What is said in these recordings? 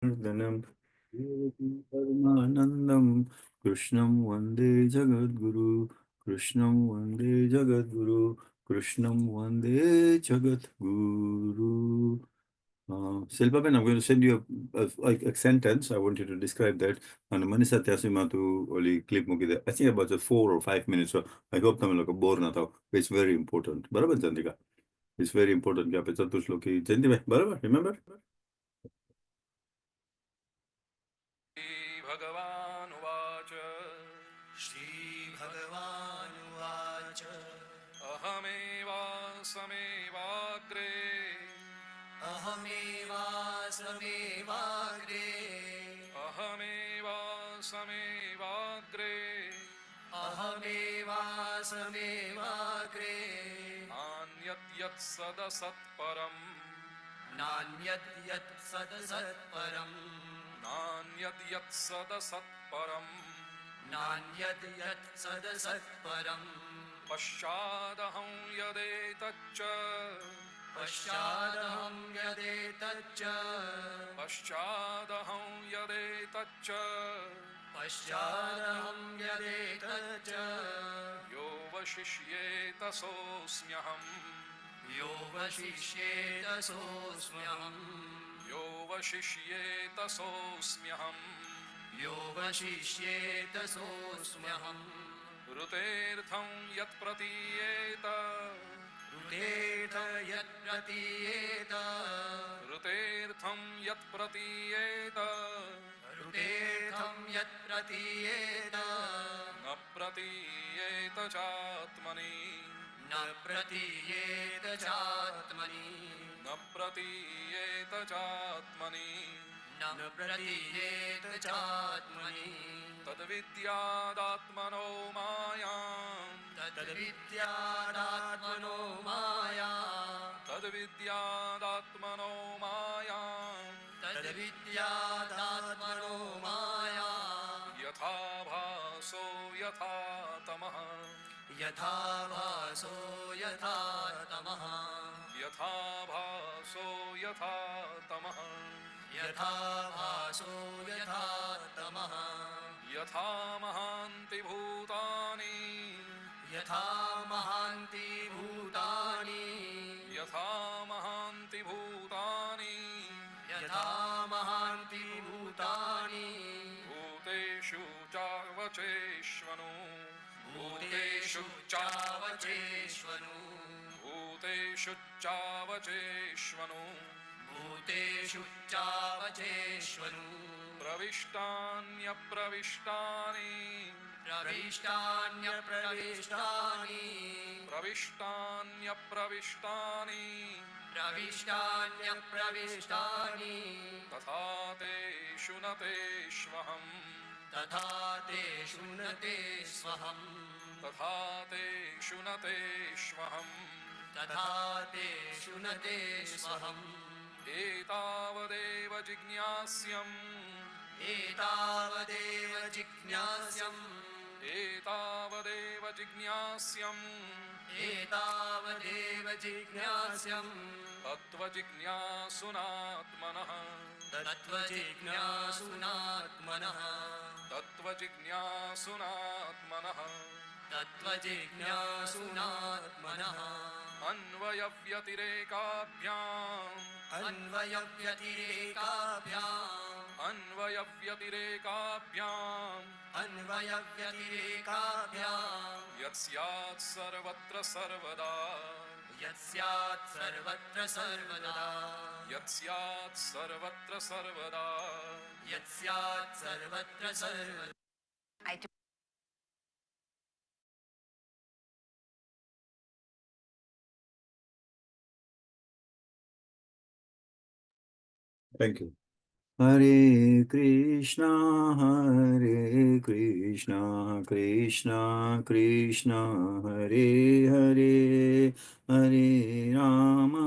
धनम परमानंदम कृष्णं वंदे जगद्गुरु कृष्णं वंदे जगद्गुरु कृष्णं वंदे जगद्गुरु. Silpaben, I'm going to send you a sentence. I want you to describe that. And Manisa Tyasima to only clip mukide. I think about 4 or 5 minutes. So I hope I'm like a bore na tha. It's very important. Barabar Chandika. It's very important. Kya pe Chatush Loki. Chanti bhai, barabar, remember? भगवानुवाच श्रीभगवानुवाच अहमेवासमेवाग्रे अहमेवासमेवाग्रे अहमेवासमेवाग्रे अहमेवासमेवाग्रे नान्यद्यत्सदसत्परम् नान्यद्यत्सदसत्परम् नान्यद्यत्सदसत्परम् नान्यद्यत्सदसत्परम् पश्चादहं यदेतच्च पश्चादहं यदेतच्च पश्चादहं यदेतच्च पश्चादहं यदेतच्च यो वशिष्येत सोऽस्म्यहम् यो वशिष्येत सोऽस्म्यहम् यो वशिष्येत सोऽस्म्यहम् यो वशिष्येत सोऽस्म्यहम् ऋतेऽर्थं यत्प्रतीयेत ऋतेऽर्थ यत्प्रतीयेत ऋतेऽर्थं यत्प्रतीयेत ऋतेऽर्थं यत्प्रतीयेत न प्रतीयेत चात्मनि न प्रतीयेत चात्मनि न प्रतीयेत चात्मनि न प्रतीयेत चात्मनि तद्विद्यादात्मनो मायाम् तद्विद्यादात्मनो मायाम् तद्विद्यादात्मनो मायाम् तद्विद्यादात्मनो मायाम् यथा भासो यथा तमः यथा भासो यथा तमः यथा भासो यथा तमः यथा भासो यथा तमः यथा महान्ति भूतानि यथा महान्ति भूतानि यथा महान्ति भूतानि यथा महान्ति भूतानि भूतेषु चावचेष्वनु भूतेषु चावचेष्वनु भूतेषु चावचेष्वनु भूतेषु चावचेष्वनु प्रविष्टान्यप्रविष्टानि प्रविष्टान्यप्रविष्टानि प्रविष्टान्यप्रविष्टानि प्रविष्टान्यप्रविष्टानि तथा तेषु न तेष्वहम् तथा तेषु न तेष्वहम् तथा तेषु न तेष्वहम् तथा तेषु न तेष्वहम् एतावदेव जिज्ञास्यम् एतावदेव जिज्ञास्यम् एतावदेव जिज्ञास्यम् एतावदेव जिज्ञास्यम् तत्त्वजिज्ञासुनात्मनः तत्त्वजिज्ञासुनात्मनः तत्त्वजिज्ञासुनात्मनः तत्त्वजिज्ञासुनात्मनः अन्वयव्यतिरेकाभ्याम् अन्वयव्यतिरेकाभ्याम् अन्वयव्यतिरेकाभ्याम् अन्वयव्यतिरेकाभ्याम् यत्स्यात् सर्वत्र सर्वदा यत्स्यात् सर्वत्र सर्वदा यत्स्यात् सर्वत्र सर्वदा यत्स्यात् सर्वत्र सर्वदा. Thank you. Hare Krishna, Hare Krishna, Krishna Krishna, Hare Hare, Hare Rama,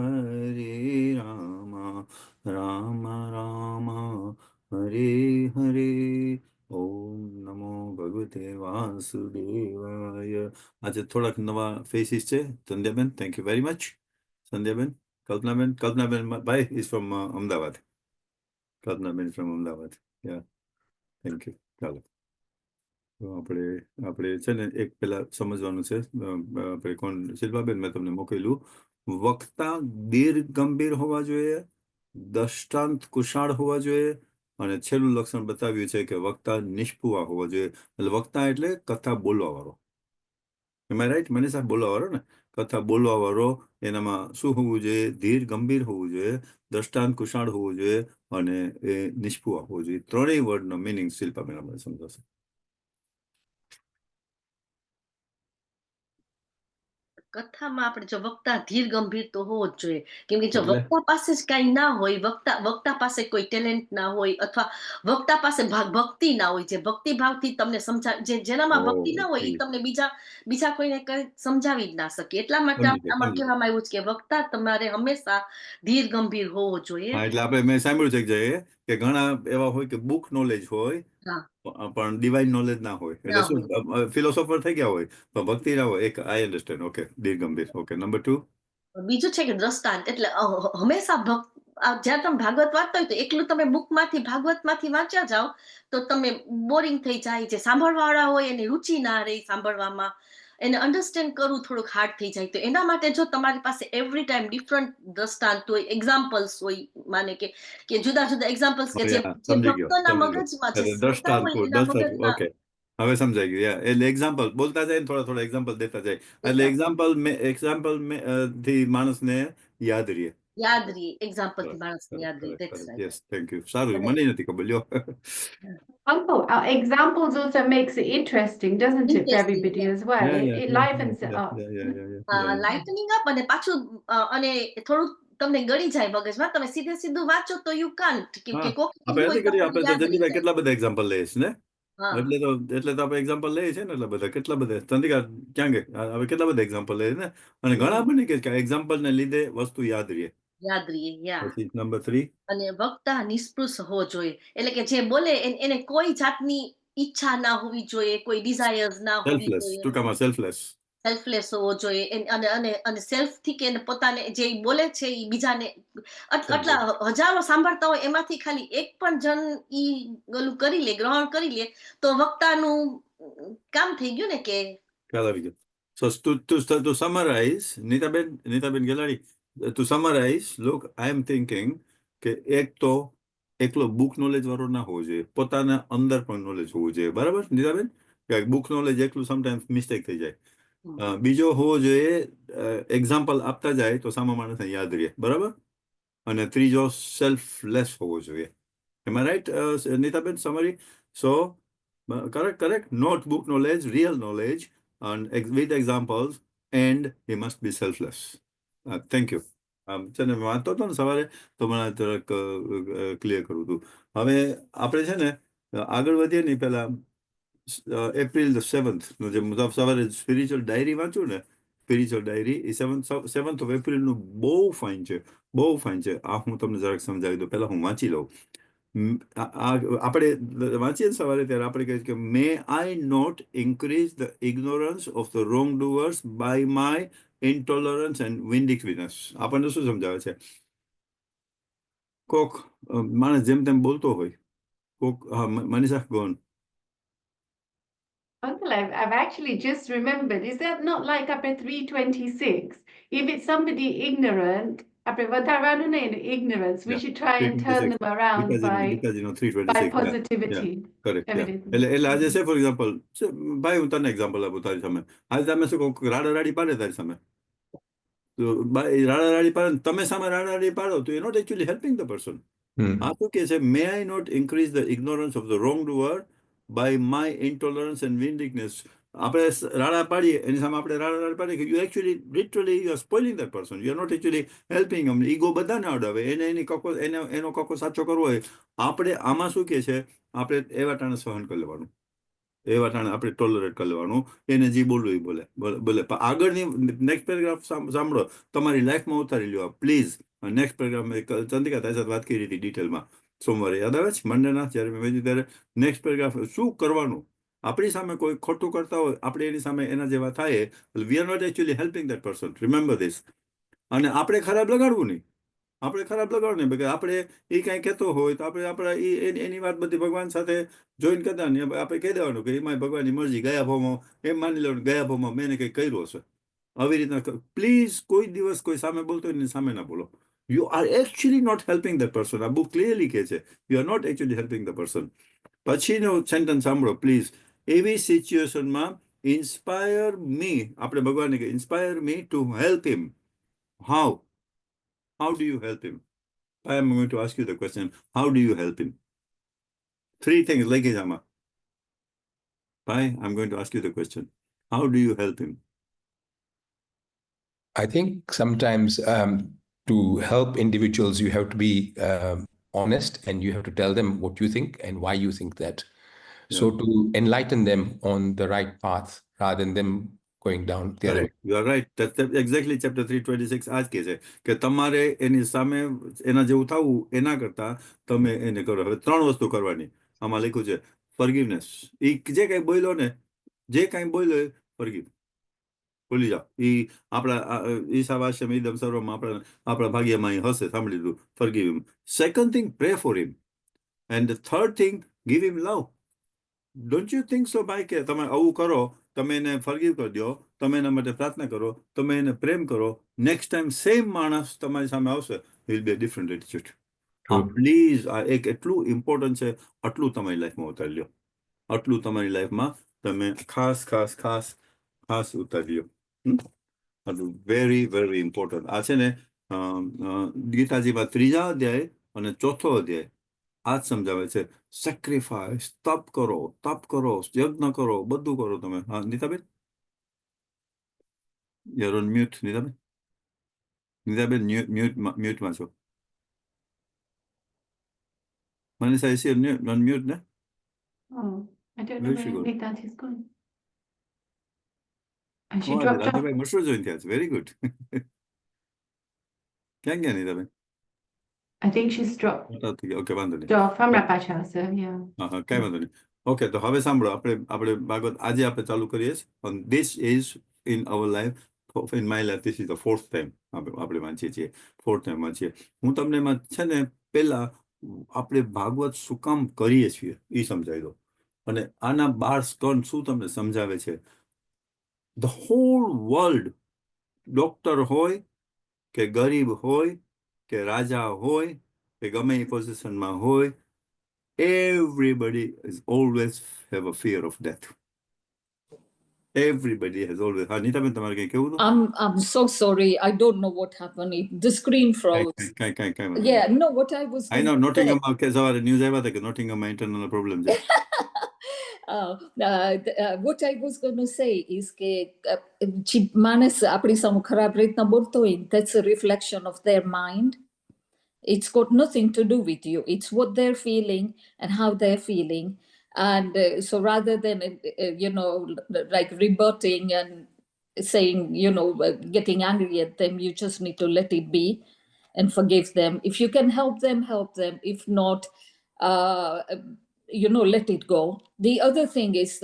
Hare Rama, Rama Rama, Hare Hare. Om Namo Bhagavate Vasudevaya. આજે થોડાક નવા ફેસીસ છે. સંધ્યાબેન, thank you very much. સંધ્યાબેન, Kalpanaben, ભાઈ is from Ahmedabad. Kalpanaben from Ahmedabad. Yeah, thank you. ચાલો, તો આપણે છે ને એક પેલા સમજવાનું છે. આપણે કોણ શિલ્પાબેન, મેં તમને મોકલેલું. વક્તા દીર્ઘ ગંભીર હોવા જોઈએ, દ્રષ્ટાંત કુશાળ હોવા જોઈએ, અને છેલ્લું લક્ષણ બતાવ્યું છે કે વક્તા નિષ્પુવા હોવા જોઈએ. એટલે વક્તા એટલે કથા બોલવા વાળો. એમાં રાઈટ મનીષા? બોલવા વાળો ને, કથા બોલવા વાળો. એનામાં શું હોવું જોઈએ? ધીર ગંભીર હોવું જોઈએ, દ્રષ્ટાંત કુશાળ હોવું જોઈએ, અને એ નિષ્પુવા હોવું જોઈએ. ત્રણેય વર્ડનો મિનિંગ શિલ્પાબેન આપણે સમજાવશે. કથામાં આપણે જો વક્તા ધીર ગંભીર તો હોવો જ જોઈએ, કેમ કે જો એટલે વક્તા પાસે જ કઈ ના હોય, વક્તા પાસે કોઈ ટેલેન્ટ ના હોય, અથવા વક્તા પાસે ભક્તિ ના હોય, જે ભક્તિ ભાવથી તમને સમજાવે, જેનામાં ભક્તિ ના હોય એ તમને બીજા કોઈને કઈ સમજાવી જ ના શકે. એટલા માટે સમજી ગયો, આમાં સમજી ગયો. કહેવામાં આવ્યું છે કે વક્તા તમારે હંમેશા ધીર ગંભીર હોવો જોઈએ. હા, એટલે મેં સાંભળ્યું છે કે ઘણા એવા હોય કે બુક નોલેજ હોય, હા, પણ ડિવાઇન નોલેજ ના હોય. એટલે ના શું, હોય. ફિલોસોફર થઈ ગયા હોય પણ ભક્તિ ના હોય. એક આઈ અન્ડરસ્ટેન્ડ. ઓકે, દીર્ઘ ગંભીર. Okay, number 2. બીજું છે કે દ્રષ્ટાંત, એટલે હંમેશા જ્યારે તમે ભાગવત વાંચતા હોય તો એકલું તમે બુકમાંથી ભાગવતમાંથી વાંચ્યા જાઓ તો તમે બોરિંગ થઈ જાય. જે સાંભળવા વાળા હોય એની રુચિ ના રહી સાંભળવામાં, એને અન્ડરસ્ટેન્ડ કરવું થોડુંક હાર્ડ થઈ જાય. તો એના માટે જો તમારી પાસે એવરી ટાઈમ ડિફરન્ટ દ્રષ્ટાંત હોય, એક્ઝામ્પલ્સ હોય, માને કે જુદા જુદા એક્ઝામ્પલ્સ કે જે સમજી ગયો, ભક્તોના સમજી ગયો. મગજમાં, જે એટલે શ્રોતા હોય એના મગજમાં. ઓકે, હવે સમજાઈ ગયું. યા, એટલે એક્ઝામ્પલ બોલતા જાય ને, થોડા એક્ઝામ્પલ દેતા જાય. એટલે એક્ઝામ્પલ થી માણસને યાદ રહે. યાદ રહી, એક્ઝામ્પલ થી માણસને યાદ રહી. That's right. Yes, thank you. સારું, મને નથી ખબર. લ્યો. Uncle, examples also makes it interesting, doesn't it, for Interesting, everybody yeah. as well? Yeah, It yeah, livens it up. yeah. Lightning up, અને પાછું અને થોડુંક તમને ગળી જાય મગજમાં. તમે સીધું વાંચો તો યુ કાન્ટ, કે હા, કોક આપણે કીધું હોય નથી કરી. તો આપણે તો યાદ રહી જયંતિભાઈ જાય. કેટલા બધા એક્ઝામ્પલ લઈએ છે ને. હા, એટલે તો આપણે એક્ઝામ્પલ લઈએ છે ને. એટલે બધા કેટલા બધા ચંદ્રિકા ક્યાં ગઈ? હવે કેટલા બધા એક્ઝામ્પલ લઈએ ને. અને ઘણા બને કે એક્ઝામ્પલ ને લીધે વસ્તુ યાદ રહે. યાદ રહીએ. યા. પછી નંબર 3. અને વક્તા નિષ્પૃષ હોવો જોઈએ, એટલે કે જે બોલે એને કોઈ જાતની ઈચ્છા ના હોવી જોઈએ, કોઈ ડિઝાયર્સ ના હોવી સેલ્ફલેસ, જોઈએ. ટૂંકામાં સેલ્ફલેસ. સેલ્ફલેસ હોવો જોઈએ. અને સેલ્ફ થી કે પોતાને જે બોલે છે એ બીજાને, આટલા હજારો સાંભળતા હોય એમાંથી ખાલી એક પણ જણ ઈ ગલું કરી લે, ગ્રહણ કરી લે, તો વક્તાનું કામ થઈ ગયું ને. કે ખ્યાલ આવી ગયો. So to summarize, Nitaben Gelani, to summarize, look, I am thinking કે એક તો એકલો બુક નોલેજ વાળો ના હોવો જોઈએ, પોતાના અંદર પણ નોલેજ હોવું જોઈએ. બરાબર નીતાબેન? કે બુક નોલેજ એકલું સમટાઈમ્સ મિસ્ટેક થઈ જાય. બીજો હોવો જોઈએ, એક્ઝામ્પલ આપતા જાય તો સામા માણસને યાદ રહે. બરાબર? અને ત્રીજો સેલ્ફલેસ હોવો જોઈએ. Am I right, Nitaben? Summary? So correct, not book knowledge, real knowledge, and with examples, and he must be selfless. Thank you. છે ને, વાંચતો હતો ને સવારે તો મને જરાક ક્લિયર કરવું હતું. હવે આપણે છે ને આગળ વધીએ ને પેલા એપ્રિલ 7th નું જે સવારે સ્પિરિચ્યુઅલ ડાયરી વાંચ્યું ને, spiritual diary A 7th of April નું બહુ ફાઇન છે, બહુ ફાઇન છે. આ હું તમને જરાક સમજાવી દઉં. પહેલા હું વાંચી લઉં. આપણે વાંચીએ સવારે ત્યારે આપણે કહીએ કે may I not increase the ignorance of the wrong doers by my intolerance and vindictiveness. આપણને શું સમજાવે છે? કોક માણસ જેમ તેમ બોલતો હોય, કોક, હા Manisha, go on. Uncle, I've actually just remembered, is that not like up at 326? If it's somebody ignorant, આપણે વધારવાનું નહીં, ignorance, we should try and turn them around by 326. positivity. Correct. Evidence. એટલે આજે છે ફોર એક્ઝામ્પલ, ભાઈ હું તને example આપું તારી સામે. આજે તમે શું કહો, રાડારાડી પાડે તારી સામે, તો રાડારાડી પાડે, તમે સામે રાડારાડી પાડો તો you're not actually helping the person. આ શું કે છે? May I not increase the ignorance of the wrong doer by my intolerance and vindictiveness. આપણે રાડા પાડીએ, એની સામે આપણે રાડા પાડીએ કે you actually literally you are spoiling that person. You are not actually helping him. Ego બધાને અડાવે. એનો કકો સાચો કરવો હોય. આપણે આમાં શું કે છે, આપણે એવા ટાણે સહન કરી લેવાનું, એવા ટાણે આપણે ટોલરેટ કરી લેવાનું. એને જે બોલવું એ બોલે. આગળની નેક્સ્ટ પેરેગ્રાફ સાંભળો, તમારી લાઈફમાં ઉતારી લ્યો પ્લીઝ. નેક્સ્ટ પેરેગ્રાફ ચંદ્રિકા તારી સાથે વાત કરી હતી ડિટેલમાં સોમવારે, યાદ આવે છે? મંડેના જ્યારે મેં વેચ્યું ત્યારે નેક્સ્ટ પેરેગ્રાફ શું કરવાનું. આપણી સામે કોઈ ખોટું કરતા હોય, આપણે એની સામે એના જેવા થાય, we are not actually helping that person. Remember this. અને આપણે ખરાબ લગાડવું નહીં. આપણે ખરાબ લગાડો ને કે આપણે એ કાંઈ કહેતો હોય તો આપણે આપણા એની વાત બધી ભગવાન સાથે જોઈન કરતા ને આપણે કહી દેવાનું કે એમાં ભગવાનની મરજી ગયા ભાવમાં એમ માની લેવાનું ગયા ભાવમાં મેં એને કંઈક કર્યું હશે આવી રીતના પ્લીઝ કોઈ દિવસ કોઈ સામે બોલતો હોય ને સામે ના બોલો you are actually not helping the person આ બુક ક્લિયરલી કહે છે you are not actually helping the person પછીનો સેન્ટન્સ સાંભળો પ્લીઝ એવી સિચ્યુએશનમાં ઇન્સ્પાયર મી આપણે ભગવાનને કહે inspire me to help him how do you help him? I am going to ask you the question. How do you help him? 3 things like it, Amma. I'm going to ask you the question. How do you help him? I think sometimes to help individuals, you have to be honest and you have to tell them what you think and why you think that. So to enlighten them on the right path rather than them going down the other way. You are right. That's exactly chapter 326 આજ કહે છે કે તમારે એની સામે એના જેવું થવું એના કરતા તમે એને કરો. હવે 3 વસ્તુ કરવાની આમાં લખ્યું છે. ફોરગિવનેસ. એ જે કંઈ બોલ્યો ને જે કંઈ બોલ્યો એ ફોરગિવ. ભૂલી જાઓ. એ આપણા ઈશાવાસ્યમ ઇદમ સર્વમ આપણા ભાગ્યમાં હશે સાંભળી લીધું. Forgive him. Second thing pray for him. And the third thing give him love. Don't you think so ભાઈ કે તમે આવું કરો તમે એને ફોરગિવ કરી દો તમે એના માટે પ્રાર્થના કરો તમે એને પ્રેમ કરો નેક્સ્ટ ટાઈમ સેમ માણસ તમારી સામે આવશે will be a different attitude. Please આ એક એટલું ઇમ્પોર્ટન્ટ છે આટલું તમારી લાઈફમાં ઉતારી લ્યો આટલું તમારી લાઈફમાં તમે ખાસ ઉતારી લ્યો. આટલું વેરી વેરી ઇમ્પોર્ટન્ટ. આ છે ને ગીતાજીમાં 3જા અધ્યાય અને 4થો અધ્યાય આ જ સમજાવે છે. સેક્રિફાઈસ તપ કરો યજ્ઞ કરો બધું કરો તમે. હા Nitaben you're on mute. Nitaben મ્યુટમાં છો. Manisa is here on mute ને? Oh, I don't know Where she where gone? Nikita is gone. And she Oh, dropped off. Rajbhai Mashru join થયા છે. Very good. ક્યાં ગયા Nitaben? I think she's dropped okay વાંધો નહીં. off from Rapasha, so yeah. હા કઈ વાંધો નહીં. ઓકે તો હવે સાંભળો આપણે ભાગવત આજે આપણે ચાલુ કરીએ છીએ. This is in our life, in my life, this is the 4th time આપણે વાંચીએ છીએ. 4th time વાંચીએ. હું તમને એમાં છે ને પહેલા આપણે ભાગવત શું કામ કરીએ છીએ એ સમજાવી દો અને આના 12 સ્કંદ શું તમને સમજાવે છે. ધ હોલ વર્લ્ડ ડોક્ટર હોય કે ગરીબ હોય કે રાજા હોય કે ગમે એ પોઝિશનમાં હોય everybody is always have a fear of death. Everybody has always. Nitaben તમારે કંઈ કહેવું હતું? I'm so sorry. I don't know what happened. The screen froze. કાંઈ Yeah, no, what I was I know going to say- નોટિંગમમાં કે સવારે news આવ્યા હતા કે નોટિંગમમાં ઇન્ટરનલ પ્રોબ્લેમ છે. what I was going to say is કે માણસ આપણી સામે ખરાબ રીતના બોલતો હોય, that's a reflection of their mind. It's got nothing to do with you. It's what they're feeling and how they're feeling. And so rather than, like rebutting and saying, getting angry at them, you just need to let it be and forgive them. If you can help them, help them. If not, let it go. The other thing is,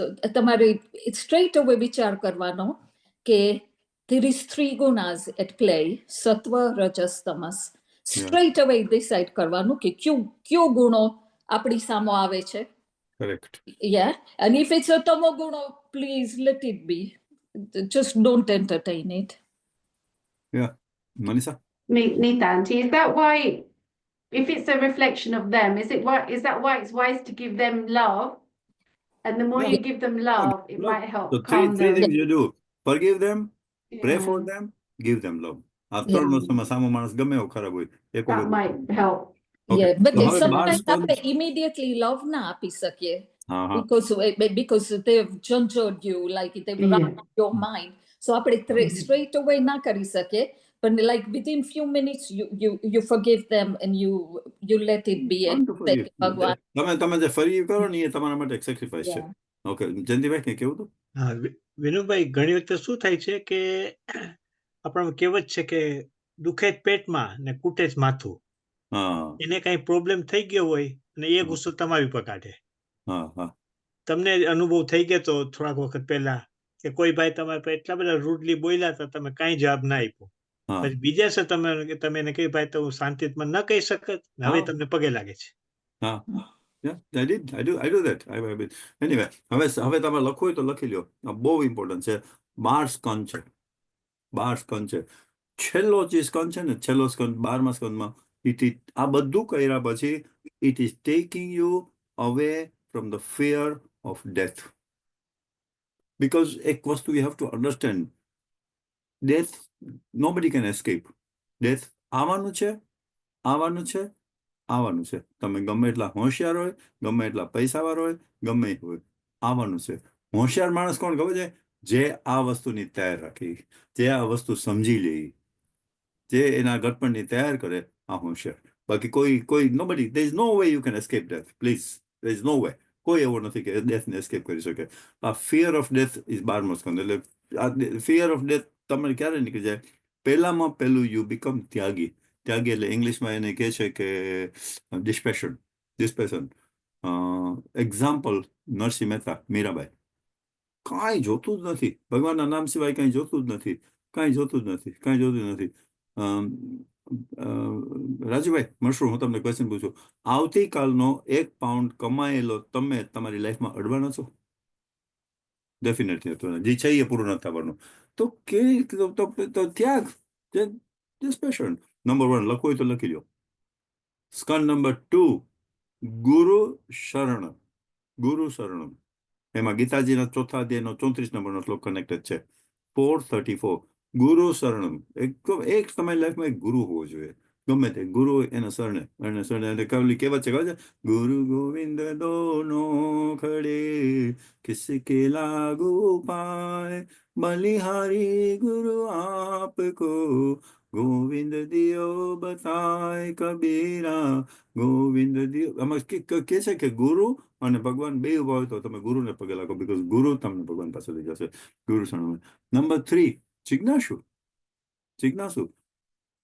it's straight away vichar karvano ke there is 3 gunas at play, sattva, rajas, tamas. Straight away decide karvanu ke kyo guno apni samo ave che. Correct. Yeah, and if it's a tamo guno, please let it be. Just don't entertain it. Yeah. Manisa? Nitanti, is that why, if it's a reflection of them, is that why it's wise to give them love? And the more you give them love, it might help So calm three them. things you do. Forgive them, pray for Yeah, them, give them love. આ 3 વસ્તુમાં સામો માણસ ગમે એવો ખરાબ હોય એક that વખત might help. Okay. Yeah, but So હવે sometimes 12 આપણે immediately love na api sakye. હા Because they've junctured you, like they've Yeah. run your mind. So આપણે straight away na kari sakye, but like within few minutes you forgive them and you let it be and Wonderful. say, Bhagwan. તમે જે ફરી કરો ને એ તમારા માટે એક sacrifice છે. Yeah. ઓકે જયંતિભાઈ કંઈ કેવું હતું? હા વિનુભાઈ ઘણી વખતે શું થાય છે કે આપણને કહેવત છે કે દુખે જ પેટમાં ને કૂટે જ માથું. હા એને કઈ પ્રોબ્લેમ થઈ ગયો હોય અને એ ગુસ્સો તમારી ઉપર કાઢે. હા તમને અનુભવ થઈ ગયો તો થોડાક વખત પહેલા કે કોઈ ભાઈ તમારા પર એટલા બધા રૂડલી બોલ્યા હતા તમે કાંઈ જવાબ ના આપ્યો હા પછી બીજા છે તમે એને કહ્યું ભાઈ તો હું શાંતિમાં ન કહી શકત ને હવે હા તમને પગે લાગે છે. હા Yeah, I do that. Anyway, હવે તમે લખો હોય તો લખી લ્યો. આ બહુ ઇમ્પોર્ટન્ટ છે. 12 સ્કંદ છે. 12 સ્કંદ છે. છેલ્લો જે સ્કંદ છે ને, છેલ્લો સ્કંદ 12મા સ્કંદમાં આ બધું કર્યા પછી it is taking you away from the fear of death. Because એક વસ્તુ you have to understand, death nobody can escape. Death આવવાનું છે, આવવાનું છે, આવવાનું છે. તમે ગમે એટલા હોશિયાર હોય, ગમે એટલા પૈસાવાળો હોય, ગમે હોય, આવવાનું છે. હોશિયાર માણસ કોણ ખબર છે? જે આ વસ્તુની તૈયાર રાખી, જે આ વસ્તુ સમજી લે, જે એના ઘટપણની તૈયાર કરે, આ હોશિયાર. બાકી કોઈ nobody, there is no way you can escape death. Please, there is no way. કોઈ એવો નથી કે ડેથને એસ્કેપ કરી શકે. આ ફિયર ઓફ ડેથ ઇઝ 12મો સ્કંદ. એટલે આ ફિયર ઓફ ડેથ તમારે ક્યારે નીકળી જાય? પહેલામાં પહેલું યુ બીકમ ત્યાગી. ત્યાગી એટલે ઇંગ્લિશમાં એને કહે છે કે ડિસ્પેશન. એક્ઝામ્પલ નરસિંહ મહેતા, મીરાબાઈ. કાંઈ જોતું જ નથી, ભગવાનના નામ સિવાય કાંઈ જોતું જ નથી, કાંઈ જોતું જ નથી, કાંઈ જોતું જ નથી. રાજુભાઈ મશરૂમ, હું તમને ક્વેશ્ચન પૂછું. આવતીકાલનો 1 પાઉન્ડ કમાયેલો તમે તમારી લાઈફમાં અડવાના છો? ડેફિનેટલી હતો. જે છે એ પૂરું નથી થવાનું. તો ત્યાગ, ડિસ્પેશન. નંબર 1 લખવું હોય તો લખી લો. સ્કંદ નંબર 2, ગુરુ શરણ. ગુરુ શરણમ. એમાં ગીતાજીના 4થા અધ્યાયનો 34 નંબરનો શ્લોક કનેક્ટેડ છે. 4:34. ગુરુ શરણમ. એક તમારી લાઈફમાં એક ગુરુ હોવો જોઈએ. ગમે તે ગુરુ હોય એના શરણે કહેવત છે, ખબર છે? ગુરુ ગોવિંદ દોનો ખડે કિસકે લાગુ પાય, બલિહારી ગુરુ આપકો ગોવિંદ દિયો બતાય કબીરા, ગોવિંદ દિયો. આમાં કે છે કે ગુરુ અને ભગવાન બે ઉભા હોય તો તમે ગુરુને પગે લાગો, બીકોઝ ગુરુ તમને ભગવાન પાસે લઈ જશે. ગુરુ શરણમ. નંબર 3, જિજ્ઞાસુ. જિજ્ઞાસુ.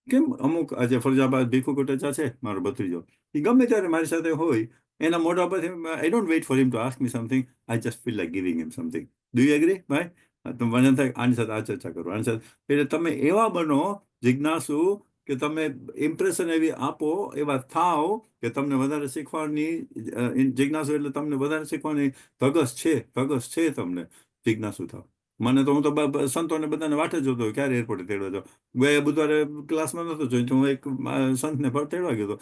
કેમ અમુક આજે ફરજાબાદ ભીખુ કોટેચા છે, મારો ભત્રીજો, એ ગમે ત્યારે મારી સાથે હોય, એના મોઢા પરથી I don't wait for him to ask me something, I just feel like giving him something. Do you agree ભાઈ? તમે મને થાય આની સાથે આ ચર્ચા કરો, આની સાથે. એટલે તમે એવા બનો જિજ્ઞાસુ કે તમે ઇમ્પ્રેશન એવી આપો, એવા થાવ કે તમને વધારે શીખવાની જિજ્ઞાસુ, એટલે તમને વધારે શીખવાની ધગસ છે તમને. જિજ્ઞાસુ થાવ. મને તો હું તો સંતોને બધાને વાટે જોતો હોય, ક્યારે એરપોર્ટે તેડવા જાવ. ગયા બુધવારે ક્લાસમાં નતો જોઈ, હું એક સંતને તેડવા ગયો હતો.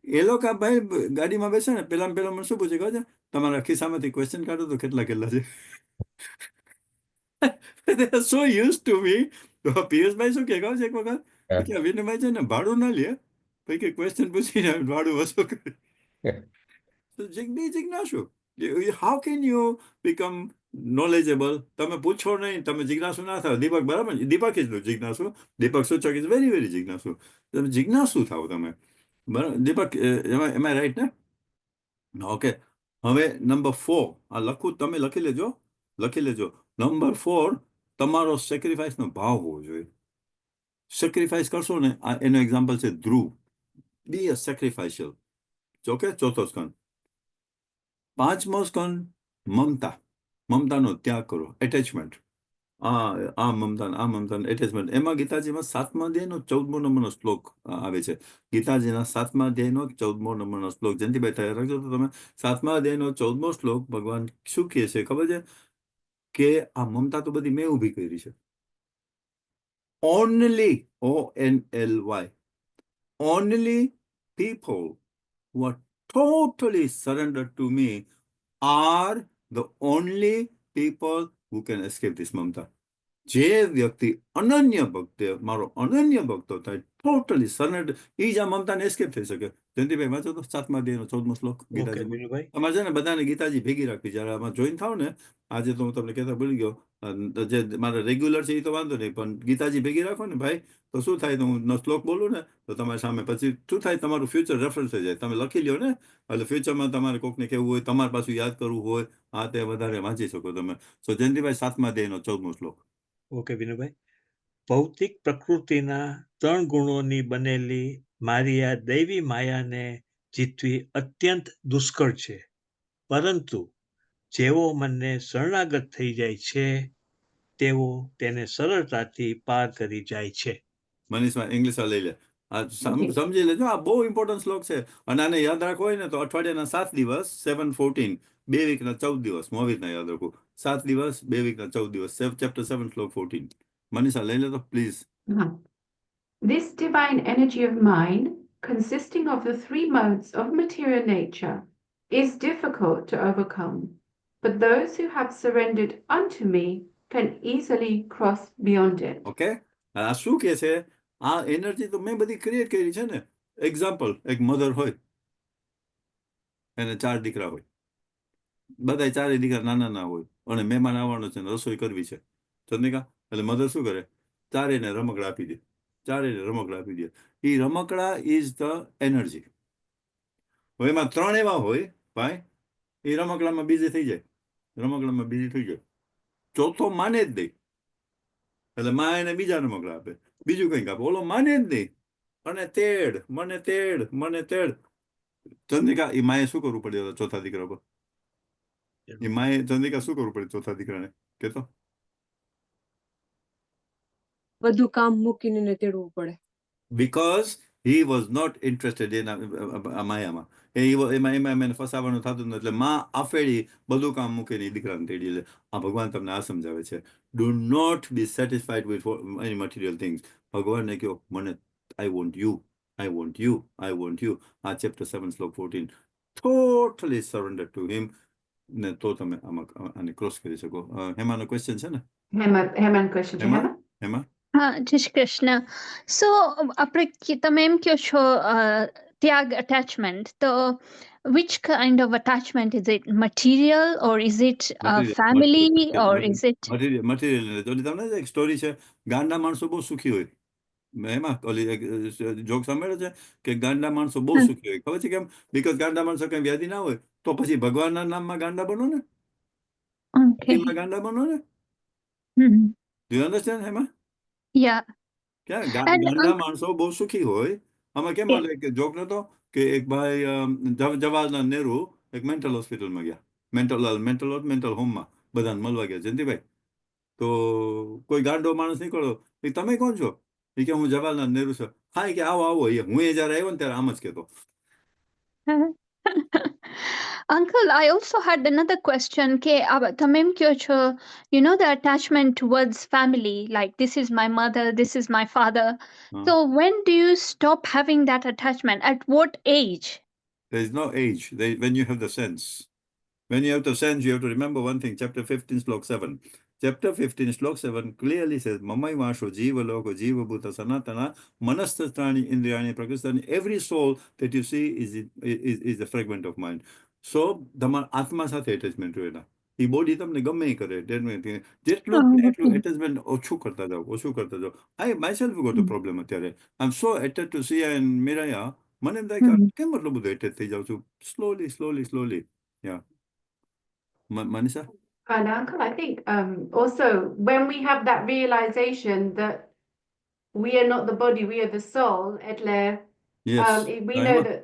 એ લોકો ભાઈ ગાડીમાં બેસે ને, પેલા મને શું પૂછે ખબર છે? તમારા ખિસ્સામાંથી ક્વેશ્ચન કાઢો તો કેટલા છે? They are so used to me. તો પિયુષભાઈ શું કે ખબર છે એક વખત? કે વિનુભાઈ છે ને ભાડું ના લે, પછી કે ક્વેશ્ચન પૂછીને ભાડું વસૂલ કરે. So જિજ્ઞાસુ. How can you become knowledgeable? તમે પૂછો નહીં, તમે જિજ્ઞાસુ ના થાવ. દીપક બરાબર, દીપક ઇઝ જિજ્ઞાસુ. દીપક સૂચક ઇઝ વેરી વેરી જિજ્ઞાસુ. તમે જિજ્ઞાસુ થાવ તમે, બરાબર? દીપક, એમ આઈ રાઈટ ને? ઓકે. હવે નંબર 4, આ લખું, તમે લખી લેજો. નંબર 4, તમારો સેક્રિફાઈસનો ભાવ હોવો જોઈએ. સેક્રિફાઈસ કરશો ને, એનો એક્ઝામ્પલ છે ધ્રુવ. બી અ સેક્રિફાઈશિયલ. ઓકે, 4થો સ્કંદ. 5મો સ્કંદ, મમતાનો ત્યાગ કરો, એટેચમેન્ટ. આ મમતા એટેચમેન્ટ. એમાં ગીતાજીમાં 7મા અધ્યાયનો 14મો નંબરનો શ્લોક આવે છે. ગીતાજીના 7મા અધ્યાયનો 14મો નંબરનો શ્લોક. જયંતિભાઈ તૈયાર રાખજો તો તમે. 7મા અધ્યાયનો 14મો શ્લોક ભગવાન શું કહે છે ખબર છે? કે આ મમતા તો બધી મેં ઊભી કરી છે. Only, ONLY, only people who are totally surrendered to me are the only people who can escape this mamta. જે વ્યક્તિ અનન્ય ભક્ત, મારો અનન્ય ભક્તો થાય, ટોટલી સરેન્ડર, એ જ આ મમતાને એસ્કેપ થઈ શકે. જયંતિભાઈ વાંચો તો 7મા અધ્યાયનો 14મો શ્લોક ગીતાજીમાં. તમારે છે ને બધાને ગીતાજી ભેગી રાખવી. જયારે આમાં જોઈન થાવ ને, આજે તો હું તમને કહેતા ભૂલી ગયો, જે મારા રેગ્યુલર છે એ તો વાંધો નહીં, પણ ગીતાજી ભેગી રાખો ને ભાઈ, તો શું થાય? તો હું શ્લોક બોલું ને તો તમારી સામે પછી શું થાય? તમારું ફ્યુચર રેફરન્સ થઈ જાય. તમે લખી લ્યો ને, એટલે ફ્યુચરમાં તમારે કોકને કહેવું હોય, તમારે પાછું યાદ કરવું હોય, આ તે વધારે વાંચી શકો તમે. સો જયંતિભાઈ 7મા અધ્યાયનો 14મો શ્લોક. ઓકે વિનુભાઈ. ભૌતિક પ્રકૃતિના 3 ગુણોની બનેલી મારી આ દૈવી માયાને જીતવી અત્યંત દુષ્કળ છે, પરંતુ જેવો મને શરણાગત થઈ જાય છે તેઓ તેને સરળતાથી પાર કરી જાય છે. મનીષમાં ઇંગ્લિશમાં લઈ લે. સમજી લેજો, આ બહુ ઇમ્પોર્ટન્ટ શ્લોક છે. અને આને યાદ રાખવો હોય ને તો અઠવાડિયાના 7 દિવસ 7-14, 2 વીકના 14 દિવસ. મોહિતના યાદ રાખો, 7 દિવસ 2 વીકના 14 દિવસ. ચેપ્ટર 7 શ્લોક 14. મનીષા લઈ લેતો please. This divine energy of mine, consisting of the three modes of material nature, is difficult to overcome, but those who have surrendered unto me can easily cross beyond it. Okay, આ શું કે છે? આ energy તો મેં બધી create કરી છે ને. એક્ઝામ્પલ, એક મધર હોય, એને 4 દીકરા હોય, બધા 4 દીકરા નાના નાના હોય, અને મહેમાન આવવાનો છે ને રસોઈ કરવી છે, ચંદ્રિકા. એટલે મધર શું કરે? ચારેયને રમકડા આપી દે, ચારેયને રમકડા આપી દે. એ રમકડા ઇઝ ધ એનર્જી. હવે એમાં 3 એવા હોય ભાઈ, એ રમકડામાં બીજી થઈ જાય, રમકડામાં બીજી થઈ જાય. ચોથો માને જ નહીં, એટલે માં એને બીજા રમકડા આપે, બીજું કંઈક આપે, ઓલો માને જ નહીં. અને તેડ મને તેડ. ચંદ્રિકા, એ માએ શું કરવું પડે ચોથા દીકરા પર? એ માએ ચંદ્રિકા શું કરવું પડે ચોથા દીકરાને? કેતો બધું કામ મૂકીને તેડવું પડે. because he was not interested in માયામાં. એમાં એને ફસાવાનું થતું નથી. એટલે માં આફેડી બધું કામ મૂકીને દીકરાને તેડી લે. આ ભગવાન તમને આ સમજાવે છે. Do not be satisfied with any material things. ભગવાનને કહો, મને I want you. આ ચેપ્ટર 7 શ્લોક 14. Totally surrender to him. ને તો તમે આને ક્રોસ કરી શકો. હેમાનો ક્વેશ્ચન છે ને? Heman question છે. હેમા? હા, જય શ્રી કૃષ્ણ. સો આપણે તમે એમ કહો છો ત્યાગ, attachment, તો which kind of attachment is it? Material or is it family or is it material. તમને એક સ્ટોરી છે, ગાંડા માણસો બહુ સુખી હોય. એમાં ઓલી એક જોક સાંભળ્યો છે કે ગાંડા માણસો બહુ સુખી હોય. ખબર છે કેમ? બીકોઝ ગાંડા માણસો કઈ વ્યાધિ ના હોય, તો પછી ભગવાનના નામમાં ગાંડા બનો ને, એમાં ગાંડા બનો ને. Do you understand, Hema? Yeah. ક્યાં ગાંડા માણસો બહુ સુખી હોય. આમાં કેમ મળે કે જોક નતો કે એક ભાઈ જવાહરલાલ નહેરુ એક મેન્ટલ હોસ્પિટલમાં ગયા, મેન્ટલ હોમમાં બધાને મળવા ગયા. જયંતિભાઈ, તો કોઈ ગાંડો માણસ નીકળ્યો, તમે કોણ છો? એ કે હું જવાહરલાલ નહેરુ છું. હા, કે આવો હું જયારે આવ્યો ને ત્યારે આમ જ કહેતો. Uncle, I also had another question. તમે એમ કહો છો, the attachment towards family, like this is my mother, this is my father. So when do you stop having that attachment? At what age? There is no age. When you have the sense. When you have the sense, you have to remember one thing. Chapter 15, Slok 7. Chapter 15, Slok 7 clearly says, Mamai Vasho Jiva Loko Jiva Bhuta Sanatana Manastastrani Indriyani Prakustani. Every soul that you see is a fragment of mind. So, તમારા આત્મા સાથે attachment હોય ના. એ body તમને ગમે કરે, જેટલું attachment ઓછું કરતા જાઓ. I myself got a problem અત્યારે. I'm so attached to Sia and Miraya. મને એમ થાય કે કેમ એટલું બધું attached થઈ જાઉં છું? Slowly. Yeah. Manisha? And Uncle, I think also when we have that realization that we are not the body, we are the soul, Yes. we know that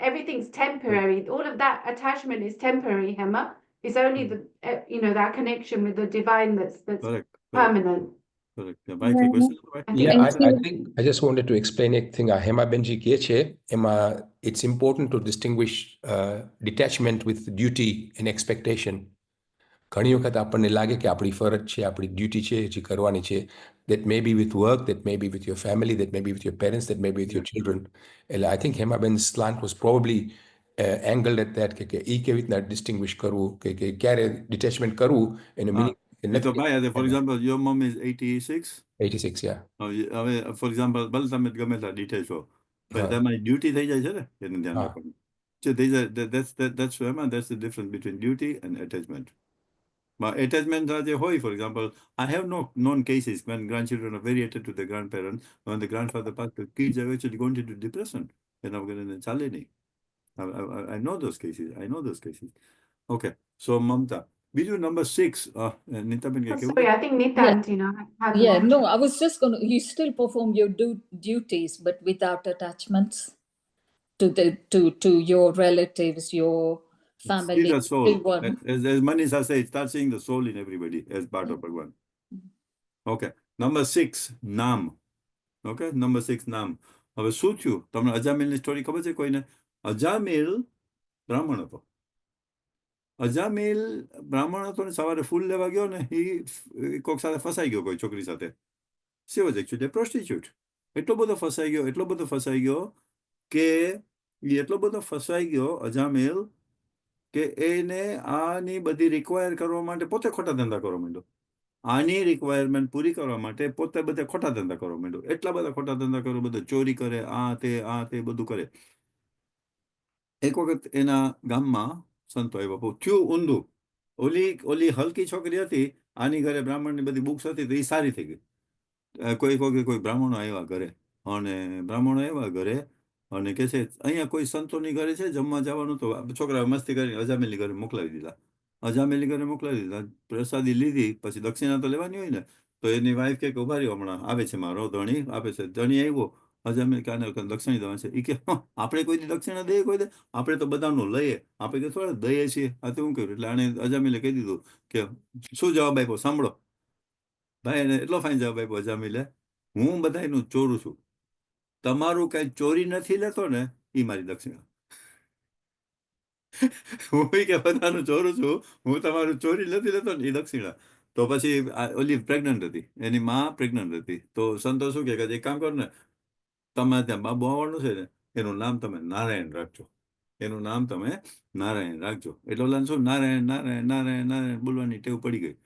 everything's temporary. All of that attachment is temporary, Hema. It's only the that connection with the divine that's Correct. permanent. Correct. Vital question. I think I just wanted to explain a thing. Hema Benji કહે છે, એમાં it's important to distinguish detachment with duty and expectation. ઘણી વખત આપણને લાગે કે આપણી ફરજ છે, આપણી ડ્યુટી છે, જે કરવાની છે. That may be with work, that may be with your family, that may be with your parents, that may be with your children. એટલે I think Hema Ben's slant was probably angled at that, કે એ કેવી રીતના distinguish કરવું, કે ક્યારે detachment કરવું, એનો meaning. For example, your mom is 86? 86, yeah. હવે for example, ભલે તમે ગમે ત્યાં ડિટેચ હો, પણ તમારી ડ્યુટી થઈ જાય છે ને, એને ધ્યાન રાખવાનું. So that's the difference between duty and attachment. But attachment hoy, for example, I have known cases when grandchildren are very attached to the grandparents. When the grandfather passed, the kids are actually going into depression. And I'm going to I know those cases. Okay. So Mamta, video number 6. Nita Sorry, I think Nita, had Yeah, one. no, I was just going to, you still perform your duties, but without attachments to your relatives, your family, see the soul. everyone. As Manisha says, start seeing the soul in everybody as part of Bhagwan. Okay. Number 6, Nam. Okay, number 6 નામ. હવે શું થયું? તમને અજામિલની story ખબર છે કોઈને? અજામિલ બ્રાહ્મણ હતો. અજામિલ બ્રાહ્મણ હતો ને સવારે ફૂલ લેવા ગયો ને એ કોક સાથે ફસાઈ ગયો, કોઈ છોકરી સાથે. She was actually a prostitute. એટલો બધો ફસાઈ ગયો કે એટલો બધો ફસાઈ ગયો અજામિલ કે એને આની બધી રિક્વાયર કરવા માટે પોતે ખોટા ધંધા કરવા માંડ્યો. આની રિક્વાયરમેન્ટ પૂરી કરવા માટે પોતે બધા ખોટા ધંધા કરવા માંડ્યો. એટલા બધા ખોટા ધંધા કરે, બધું ચોરી કરે, આ તે બધું કરે. એક વખત એના ગામમાં સંતો આવ્યા, થયું ઊંધું. ઓલી હલકી છોકરી હતી, આની ઘરે બ્રાહ્મણની બધી બુક્સ હતી તો એ સારી થઈ ગઈ. કોઈ બ્રાહ્મણો આવ્યા ઘરે, અને કે છે અહીંયા કોઈ સંતોની ઘરે છે, જમવા જવાનું. તો છોકરા મસ્તી કરીને અજામિલની ઘરે મોકલાવી દીધા. પ્રસાદી લીધી, પછી દક્ષિણા તો લેવાની હોય ને, તો એની વાઈફ કે ઉભા રહ્યો, હમણાં આવે છે મારો ધણી આપે છે. ધણી આવ્યો, અજામિલ કે આને દક્ષિણા દેવા છે. એ કે આપણે કોઈ દક્ષિણા દઈએ, કોઈ દે? આપણે તો બધાનું લઈએ, આપણે કે થોડા દઈએ છીએ. આ તો શું કર્યું? એટલે આને અજામિલે કહી દીધું કે શું જવાબ આપ્યો સાંભળો. ભાઈ એને એટલો ફાઇન જવાબ આપ્યો અજામિલે, હું બધાનું ચોરું છું, તમારું કઈ ચોરી નથી લેતો ને એ મારી દક્ષિણા. હું કે બધાનું ચોરું છું, હું તમારું ચોરી નથી લેતો ને એ દક્ષિણા. તો પછી ઓલી પ્રેગ્નન્ટ હતી, એની માં પ્રેગ્નન્ટ હતી. તો સંતો શું કે એક કામ કરો ને, તમારે ત્યાં બાબુ આવવાનું છે ને, એનું નામ તમે નારાયણ રાખજો. એટલે શું નારાયણ નારાયણ નારાયણ નારાયણ બોલવાની ટેવ પડી ગઈ.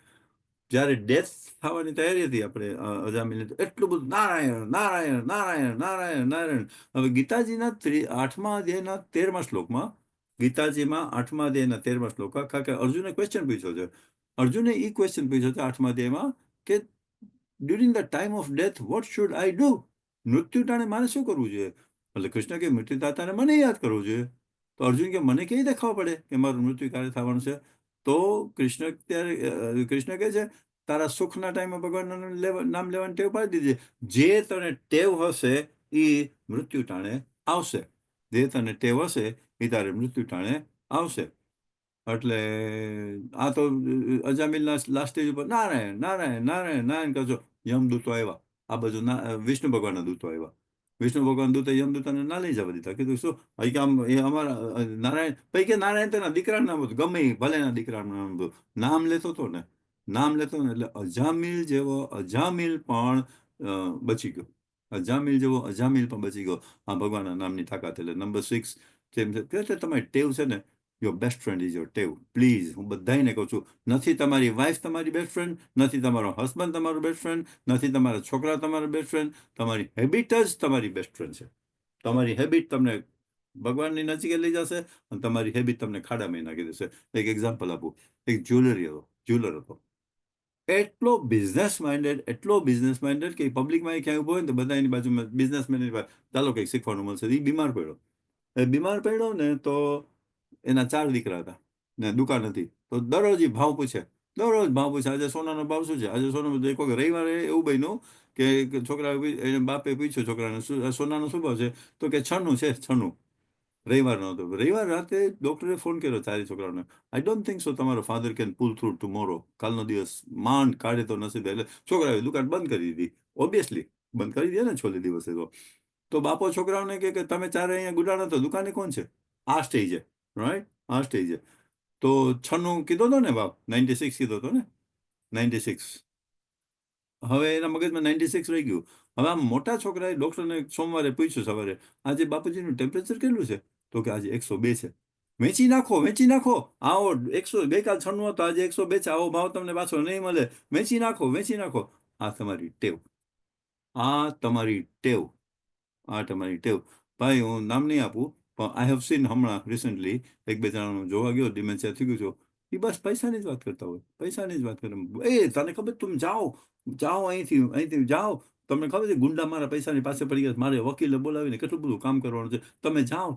જયારે ડેથ થવાની તૈયારી હતી આપણે અજામિલની, તો એટલું બધું નારાયણ નારાયણ નારાયણ નારાયણ નારાયણ. હવે ગીતાજીના 8મા અધ્યાયના 13મા શ્લોકમાં, કારણ કે અર્જુને ક્વેશ્ચન પૂછ્યો છે. અર્જુને એ ક્વેશ્ચન પૂછ્યો છે 8મા અધ્યાયમાં કે during the time of death what should I do? મૃત્યુ ટાણે મારે શું કરવું જોઈએ? એટલે કૃષ્ણ કે મૃત્યુ દાતાને મને યાદ કરવું જોઈએ. તો અર્જુન કે મને કેવી રીતે ખબર પડે કે મારું મૃત્યુ ક્યારે થવાનું છે? તો કૃષ્ણ કહે છે તારા સુખના ટાઈમે ભગવાનનું નામ લેવાની ટેવ પાડી દીધી. જે તને ટેવ હશે એ મૃત્યુ ટાણે આવશે. એ તારે મૃત્યુ ટાણે આવશે. એટલે આ તો અજામિલના લાસ્ટ સ્ટેજ ઉપર નારાયણ નારાયણ નારાયણ નારાયણ કરજો. યમદૂતો આવ્યા, આ બાજુ વિષ્ણુ ભગવાનના દૂતો આવ્યા. વિષ્ણુ ભગવાન દૂતે યમદૂતોને ના લઈ જવા દીધા. કીધું શું એ અમારા નારાયણ પૈકી નારાયણ તેના દીકરાનું નામ હતું, ગમે ભલેના દીકરાનું નામ હતું, નામ લેતો હતો ને એટલે અજામિલ પણ બચી ગયો. આ ભગવાનના નામની તાકાત. એટલે નંબર 6 જેમ છે તમારી ટેવ છે ને, your best friend is your ટેવ. પ્લીઝ, હું બધાને કહું છું, નથી તમારી વાઈફ તમારી બેસ્ટ ફ્રેન્ડ, નથી તમારો હસબન્ડ તમારો બેસ્ટ ફ્રેન્ડ, નથી તમારા છોકરા તમારો બેસ્ટ ફ્રેન્ડ. તમારી હેબિટ જ તમારી બેસ્ટ ફ્રેન્ડ છે. તમારી હેબિટ તમને ભગવાનની નજીકે લઈ જશે અને તમારી હેબિટ તમને ખાડામાં નાખી દેશે. એક એક્ઝામ્પલ આપું. એક જ્વેલર હતો. એટલો બિઝનેસ માઇન્ડેડ કે પબ્લિકમાં ક્યાંય ઉભો હોય ને તો બધા એની બાજુમાં બિઝનેસમેન, ચાલો કંઈક શીખવાનું મળશે. એ બીમાર પડ્યો ને તો એના 4 દીકરા હતા ને દુકાન હતી. તો દરરોજ ભાવ પૂછે. આજે સોનાનો ભાવ શું છે? આજે સોનો એક વખત રવિવારે એવું બન્યું કે છોકરા એને બાપે પૂછ્યું છોકરાને સોનાનો શું ભાવ છે? તો કે 96 રવિવાર નહોતો. રવિવાર રાતે ડોક્ટરે ફોન કર્યો 4 છોકરાઓને. આઈ ડોન્ટ થિંક સો તમારો father can pull through tomorrow. કાલનો દિવસ માંડ કાઢે તો નસીબ. એટલે છોકરાઓએ દુકાન બંધ કરી દીધી. ઓબ્વિયસલી બંધ કરી દે ને છોલે દિવસે. તો બાપો છોકરાઓને કે તમે 4 અહીંયા ગુડાણા તો દુકાને કોણ છે? આ સ્ટેજે, રાઈટ? તો 96 કીધો હતો ને બાપ, 96 કીધો હતો ને, 96. હવે એના મગજમાં 96 રહી ગયું. હવે આમ મોટા છોકરાએ ડોક્ટરને સોમવારે પૂછ્યું સવારે, આજે બાપુજીનું ટેમ્પરેચર કેટલું છે? તો કે આજે 102 છે. વેચી નાખો. આવો 100, ગઈકાલ 96 હતો, આજે 102 છે. આવો ભાવ તમને પાછો નહીં મળે. વેચી નાખો. આ તમારી ટેવ. ભાઈ, હું નામ નહીં આપું, પણ આઈ હેવ સીન હમણાં રિસેન્ટલી 1-2 જણાનું જોવા ગયો, ડિમેન્શિયા થઈ ગયું છે. એ બસ પૈસાની જ વાત કરતા હોય. તને ખબર, તમે જાઓ અહીંથી જાઓ. તમને ખબર છે ગુંડા મારા પૈસાની પાસે પડી ગયા, મારે વકીલે બોલાવીને કેટલું બધું કામ કરવાનું છે. તમે જાઓ.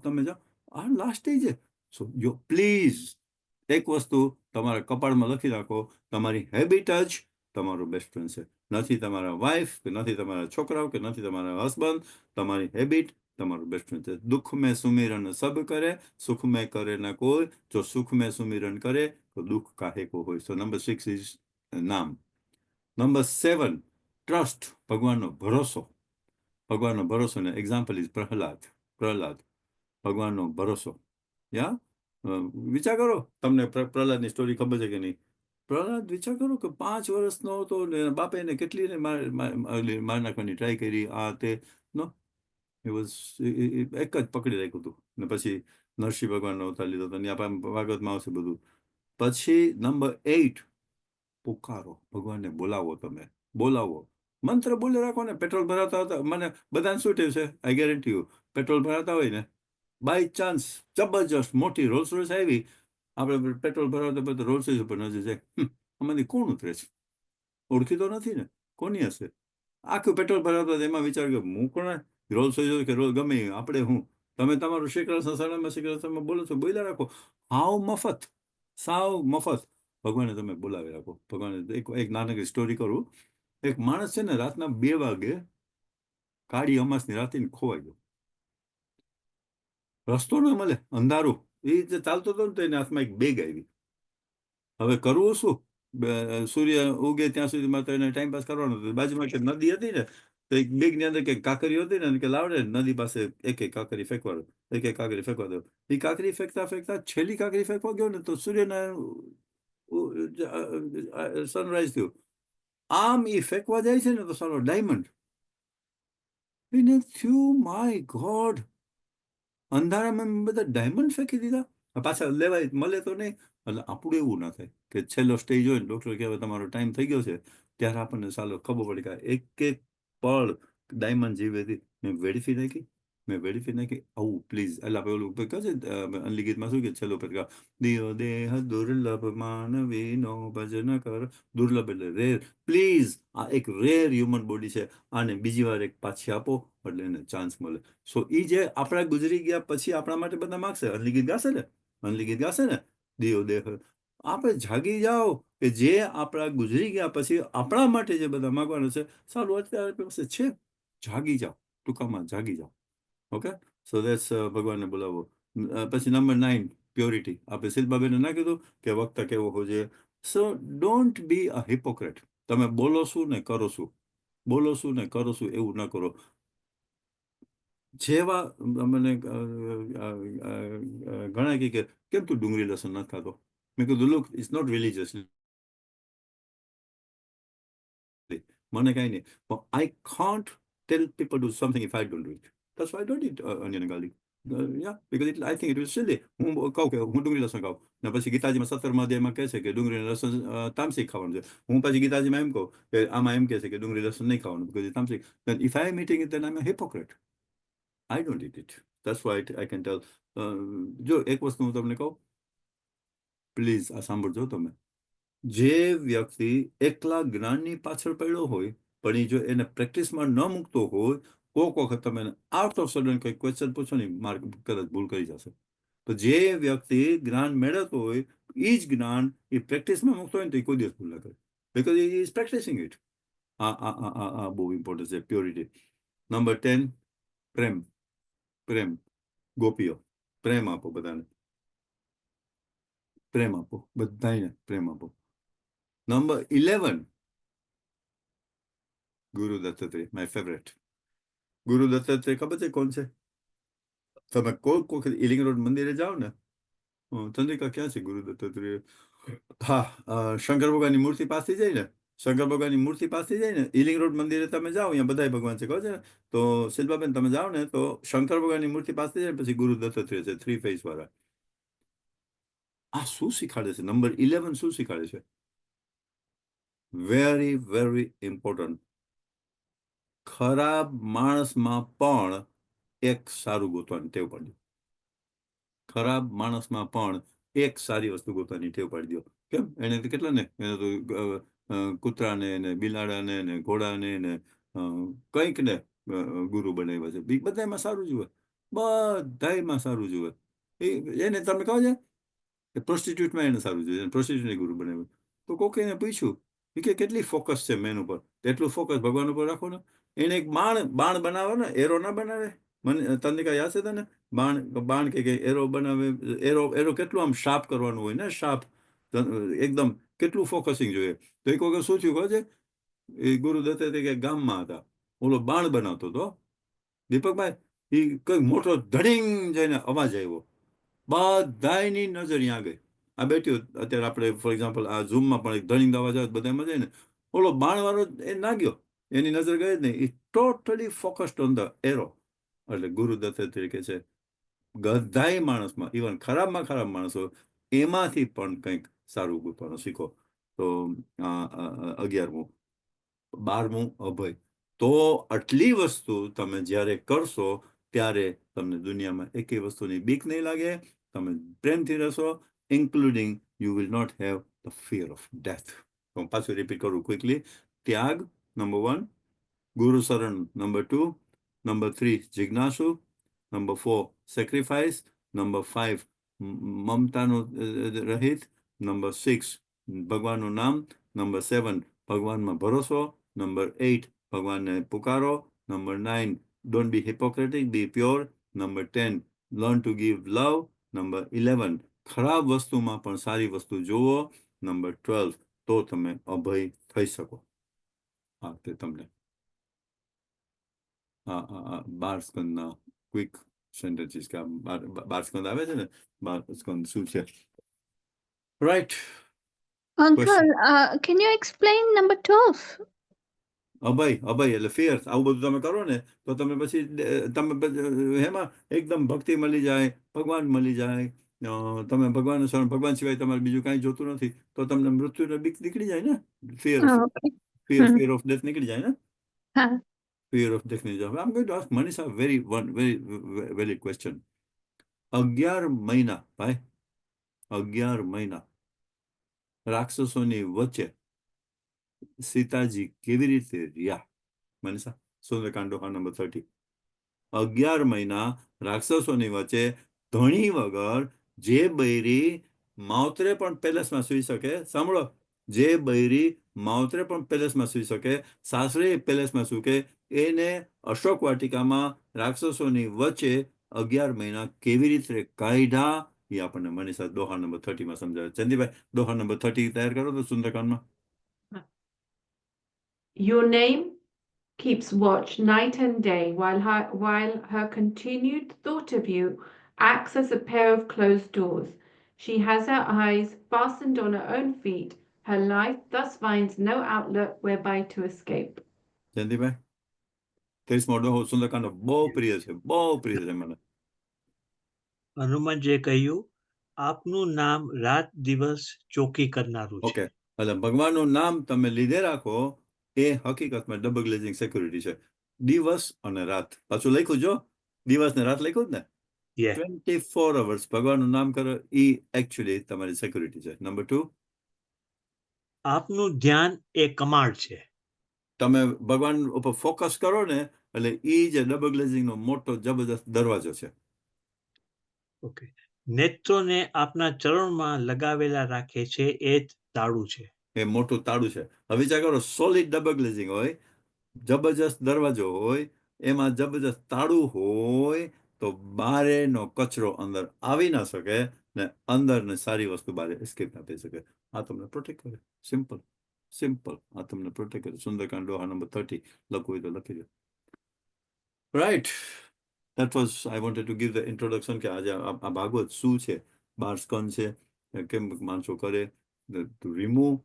આ લાસ્ટ સ્ટેજ છે. સો પ્લીઝ એક વસ્તુ તમારા કપાળમાં લખી રાખો, તમારી હેબિટ જ તમારો બેસ્ટ ફ્રેન્ડ છે. નથી તમારા વાઈફ કે નથી તમારા છોકરાઓ કે નથી તમારા હસબન્ડ. તમારી હેબિટ તમારો બેસ્ટ ફ્રેન્ડ છે. દુઃખ મેં સુમિરન સબ કરે, સુખ મેં કરે ના કોઈ. જો સુખ મેં સુમિરન કરે તો દુઃખ કાહે કો હોય. સો નંબર 6 ઇઝ નામ. નંબર 7 ટ્રસ્ટ, ભગવાનનો ભરોસો. ભગવાનનો ભરોસો ને એક્ઝામ્પલ ઇઝ પ્રહલાદ. ભગવાનનો ભરોસો. યા વિચાર કરો, તમને પ્રહલાદની સ્ટોરી ખબર છે કે નહીં? પ્રહલાદ વિચાર કરો કે 5 વર્ષનો હતો ને બાપે એને કેટલી માર નાખવાની ટ્રાય કરી, આ તે નો એક જ પકડી રાખ્યું હતું ને પછી નરસિંહ ભગવાનનો અવતાર લીધો હતો. ભાગવતમાં આવશે બધું. પછી નંબર 8, પુકારો, ભગવાનને બોલાવો. તમે બોલાવો, મંત્ર બોલે રાખો ને. પેટ્રોલ ભરાતા હતા, મને બધાને શું ટેવ છે, આઈ ગેરંટી યુ, પેટ્રોલ ભરાતા હોય ને, બાય ચાન્સ જબરજસ્ત મોટી રોલ્સ રોયસ આવી, આપણે પેટ્રોલ ભરાવતા પછી રોલ્સ રોયસ ઉપર નજર જાય, આમાંથી કોણ ઉતરે છે? ઓળખી તો નથી ને, કોની હશે? આખું પેટ્રોલ ભરાવતા એમાં વિચાર કે હું કોણ, રોલ્સ રોયસ કે રોલ ગમે આપણે, હું તમે તમારું શ્રીકૃષ્ણ બોલો છો, બોલ્યા રાખો. હાવ મફત, સાવ મફત ભગવાને તમે બોલાવી રાખો. ભગવાને એક નાનકડી સ્ટોરી કરું. એક માણસ છે ને, રાતના 2 વાગે કાળી અમાસની રાતે ખોવાઈ ગયો. રસ્તો ન મળે, અંધારું. એ રીતે ચાલતો હતો ને તો એને હાથમાં એક બેગ આવી. હવે કરવું શું? સૂર્ય ઉગે ત્યાં સુધીમાં તો એને ટાઈમ પાસ કરવાનો હતો. બાજુમાં કે નદી હતી ને, તો એક બેગની અંદર કે કાકરીઓ હતી ને, કે લાવડે નદી પાસે એક કાકરી ફેંકવા દો, એક કાકરી ફેંકવા દો. એ કાકરી ફેંકતા ફેંકતા છેલ્લી કાકરી ફેંકવા ગયો ને તો સૂર્યનારાયણ સનરાઈઝ થયું. આમ એ ફેંકવા જાય છે ને તો સારો ડાયમંડ. એને થયું, માય ગોડ, અંધારામાં બધા ડાયમંડ ફેંકી દીધા, પાછા લેવાય મળે તો નહીં. એટલે આપણું એવું ના થાય કે છેલ્લો સ્ટેજ હોય ને ડૉક્ટર કહેવાય તમારો ટાઈમ થઈ ગયો છે, ત્યારે આપણને સાલો ખબર પડી કે એક એક પળ ડાયમંડ જીવે મેં વેડફી નાખી. આવું પ્લીઝ. એટલે આપણે ઓલું કહે છે અનલી ગીતમાં શું કે છેલ્લો પેટ દિયો દેહ દુર્લભ માનવીનો ભજન કર. દુર્લભ એટલે રેર. પ્લીઝ, આ એક રેર હ્યુમન બોડી છે, આને બીજી વાર એક પાછી આપો એટલે એને ચાન્સ મળે. સો એ જે આપણા ગુજરી ગયા પછી આપણા માટે બધા માગશે, અનલી ગીત ગાશે ને, દિયો દેહ. આપણે જાગી જાઓ કે જે આપણા ગુજરી ગયા પછી આપણા માટે જે બધા માગવાનું છે, સારું અત્યારે પાસે છે, જાગી જાઓ, ટૂંકામાં જાગી જાઓ. ઓકે, સો દેટ્સ ભગવાનને બોલાવો. પછી નંબર 9, પ્યોરિટી. આપણે શિલ્પાબેને ના કીધું કે વક્તા કેવો હોવો જોઈએ. સો ડોન્ટ બી અ હિપોક્રેટ. તમે બોલો શું ને કરો શું, એવું ના કરો. જેવા મને ઘણા કે કેમ તું ડુંગળી લસણ નથી ખાતો? મેં કીધું લુક, ઇટ્સ નોટ રિલિજિયસ, મને કઈ નહીં, I can't tell people do something if I don't do it. That's why I don't eat onion and garlic. Yeah, because I think it is silly. હું કહું કે હું ડુંગળી લસણ ખાઉં ને પછી ગીતાજીમાં 17મા અધ્યાયમાં કહે છે કે ડુંગળી લસણ તામસિક ખાવાનું છે. હું પછી ગીતાજીમાં એમ કહું કે આમાં એમ કહે છે કે ડુંગળી લસણ નહીં ખાવાનું બીકોઝ ઇટ તામસિક. then if I am eating it, then I'm a hypocrite. I don't eat it. That's why I can tell. જો એક વસ્તુ હું તમને કહું, પ્લીઝ આ સાંભળજો તમે. જે વ્યક્તિ એકલા જ્ઞાનની પાછળ પડ્યો હોય પણ એ જો એને પ્રેક્ટિસમાં ન મૂકતો હોય, કોઈક વખત તમે આઉટ ઓફ સડન કોઈ ક્વેશ્ચન પૂછો ને, માર્ક કદાચ ભૂલ કરી જશે. તો જે વ્યક્તિ જ્ઞાન મેળવતો હોય એ જ જ્ઞાન એ પ્રેક્ટિસમાં મૂકતો હોય ને તો એ કોઈ દિવસ ભૂલ ના કરે, because he is practicing it. આ બહુ ઇમ્પોર્ટન્ટ છે, પ્યોરિટી. નંબર 10, પ્રેમ. ગોપીઓ, પ્રેમ આપો બધાને, પ્રેમ આપો બધાને, પ્રેમ આપો. નંબર 11, ગુરુ દત્તાત્રેય, માય ફેવરેટ. ગુરુ દત્તાત્રેય ખબર છે કોણ છે? તમે કોઈ વખત ઇલિંગ રોડ મંદિરે જાઓ ને, ચંદ્રિકા ક્યાં છે ગુરુ દત્તાત્રેય? હા, શંકર ભગવાનની મૂર્તિ પાસે જાય ને, ઇલિંગ રોડ મંદિરે તમે જાઓ, અહીંયા બધા ભગવાન છે કહો છે ને, તો શિલ્પાબેન તમે જાઓ ને તો શંકર ભગવાનની મૂર્તિ પાસે જાય પછી ગુરુ દત્તાત્રેય છે, 3 ફેસ વાળા. આ શું શીખાડે છે? નંબર 11 શું શીખાડે છે? Very very important. ખરાબ માણસમાં પણ એક સારું ગોતવાની ટેવ પાડી દો. ખરાબ માણસમાં પણ એક સારી વસ્તુ ગોતવાની ટેવ પાડી દો. કેમ? એને તો કેટલા ને, એને તો કૂતરાને ને બિલાડાને ને ઘોડાને ને કંઈક ને ગુરુ બનાવ્યા છે. બધામાં સારું જુએ, બધામાં સારું જુએ. એને તમે કહો છે કે પ્રોસ્ટિટ્યુટમાં એને સારું જોઈએ, પ્રોસ્ટિટ્યુટને ગુરુ બનાવ્યું. તો કોકે એને પૂછ્યું કે કેટલી ફોકસ છે મેન ઉપર, એટલું ફોકસ ભગવાન ઉપર રાખો ને. એને એક બાણ બનાવે ને, એરો ના બનાવે. મને તને કઈ યાદ છે તને? બાણ કે એરો બનાવે. એરો કેટલું આમ શાર્પ કરવાનું હોય ને, શાર્પ એકદમ, કેટલું ફોકસિંગ જોઈએ. તો એક વખત શું થયું કહે છે, એ ગુરુ દત્તાત્રેય કે ગામમાં હતા, ઓલો બાણ બનાવતો હતો દીપકભાઈ એ કઈ મોટો ધડિંગ જઈને અવાજ આવ્યો, બધાની નજર ત્યાં ગઈ. આ બેઠ્યું અત્યારે આપણે ફોર એક્ઝામ્પલ આ ઝૂમમાં પણ એક ધડિંગ અવાજ આવે બધા એમાં જાય ને, ઓલો બાણવાળો એ ના ગયો, એની નજર ગઈ જ નહીં. એ totally focused on the arrow. એટલે ગુરુ દત્ત તરીકે છે ગધાય માણસમાં, ઇવન ખરાબમાં ખરાબ માણસો એમાંથી પણ કંઈક સારું ગોતવાનું શીખો. તો 11મું. 12મું અભય. તો આટલી વસ્તુ તમે જ્યારે કરશો ત્યારે તમને દુનિયામાં એકેય વસ્તુની બીક નહીં લાગે, તમે પ્રેમથી રહેશો, including you will not have the fear of death. હું પાછું રિપીટ કરું ક્વિકલી. ત્યાગ નંબર 1, ગુરુ શરણ નંબર 2, નંબર 3 જિજ્ઞાસુ, નંબર 4 સેક્રિફાઈસ, નંબર 5 મમતાનું રહિત, નંબર 6 ભગવાનનું નામ, નંબર 7 ભગવાનમાં ભરોસો, નંબર 8 ભગવાનને પુકારો, number 9 don't be hypocritic, be pure, number 10 learn to give love, number 11 ખરાબ વસ્તુમાં પણ સારી વસ્તુ જુઓ, નંબર 12 તો તમે અભય થઈ શકો. હા, તે તમને 12 સ્કંદના ક્વિક સેન્ટેન્સીસ કે 12 સ્કંદ આવે છે ને, 12 સ્કંદ શું છે? Right. Uncle, can you explain number 12? અભય એટલે ફિયર. આવું બધું તમે કરો ને તો તમે પછી તમે એમાં એકદમ ભક્તિ મળી જાય, ભગવાન મળી જાય, તમે ભગવાન શરણ, ભગવાન સિવાય તમારે બીજું કાંઈ જોતું નથી, તો તમને મૃત્યુનો બીક નીકળી જાય ને. ફિયર ઓફ ડેથ નીકળી જાય ને. Fear of death. I'm going to ask Manisha very valid question. 11 મહિના ભાઈ, 11 મહિના રાક્ષસોની વચ્ચે સીતાજી કેવી રીતે રહ્યા? મનીષા, સુંદરકાંડ નંબર 30. 11 મહિના રાક્ષસોની વચ્ચે ધણી વગર જે બૈરી માવતરે પણ પેલેસમાં સુઈ શકે, સાંભળો, જે બૈરી માવતરે પણ પેલેસમાં સુઈ શકે, સાસરે પેલેસમાં સુકે, એને અશોક વાટિકામાં રાક્ષસોની વચ્ચે 11 મહિના કેવી રીતે કાઢ્યા એ આપણને મનીષા દોહા નંબર 30માં સમજાવે. ચંદીભાઈ, દોહા નંબર 30 તૈયાર કરો તો સુંદરકાંડમાં. Your name keeps watch night and day while her continued thought of you acts as a pair of closed doors. She has her eyes fastened on her own feet. Her life thus finds no outlet whereby to escape. ચંદીભાઈ, 30મો દોહો Sunderkand બહુ પ્રિય છે, બહુ પ્રિય છે મને. હનુમાનજીએ કહ્યું, આપનું નામ રાત દિવસ ચોકી કરનારું છે. ઓકે, એટલે ભગવાનનું નામ તમે લીધે રાખો એ હકીકતમાં ડબલ ગ્લેઝિંગ સિક્યુરિટી છે. દિવસ અને રાત, પાછું લખ્યું જો, દિવસ ને રાત લખ્યું જ ને. 24 hours ભગવાનનું નામ કરો એ એકચ્યુઅલી તમારી સિક્યુરિટી છે. નંબર 2, આપનું ધ્યાન એ કમાડ છે. તમે ભગવાન ઉપર ફોકસ કરો ને એટલે એ જે ડબલ ગ્લેઝિંગ નો મોટો જબરદસ્ત દરવાજો છે. ઓકે, નેત્રોને આપના ચરણમાં લગાવેલા રાખે છે એ જ તાળું છે. એ મોટું તાળું છે. હવે વિચાર કરો, સોલિડ ડબલ ગ્લેઝિંગ હોય, જબરજસ્ત દરવાજો હોય, એમાં જબરજસ્ત તાળું હોય, તો બારેનો કચરો અંદર આવી ના શકે ને અંદર ને સારી વસ્તુ બારે એસ્કેપ ના થઈ શકે. આ તમને પ્રોટેક્ટ કરે. સિમ્પલ. આ તમને પ્રોટેક્ટ કરે. સુંદરકાંડ દોહા નંબર 30 લખવું હોય તો લખી દો. Right. That was, I wanted to give the introduction કે આજે આ ભાગવત શું છે, 12 સ્કંદ છે, કેમ માણસો કરે, to remove,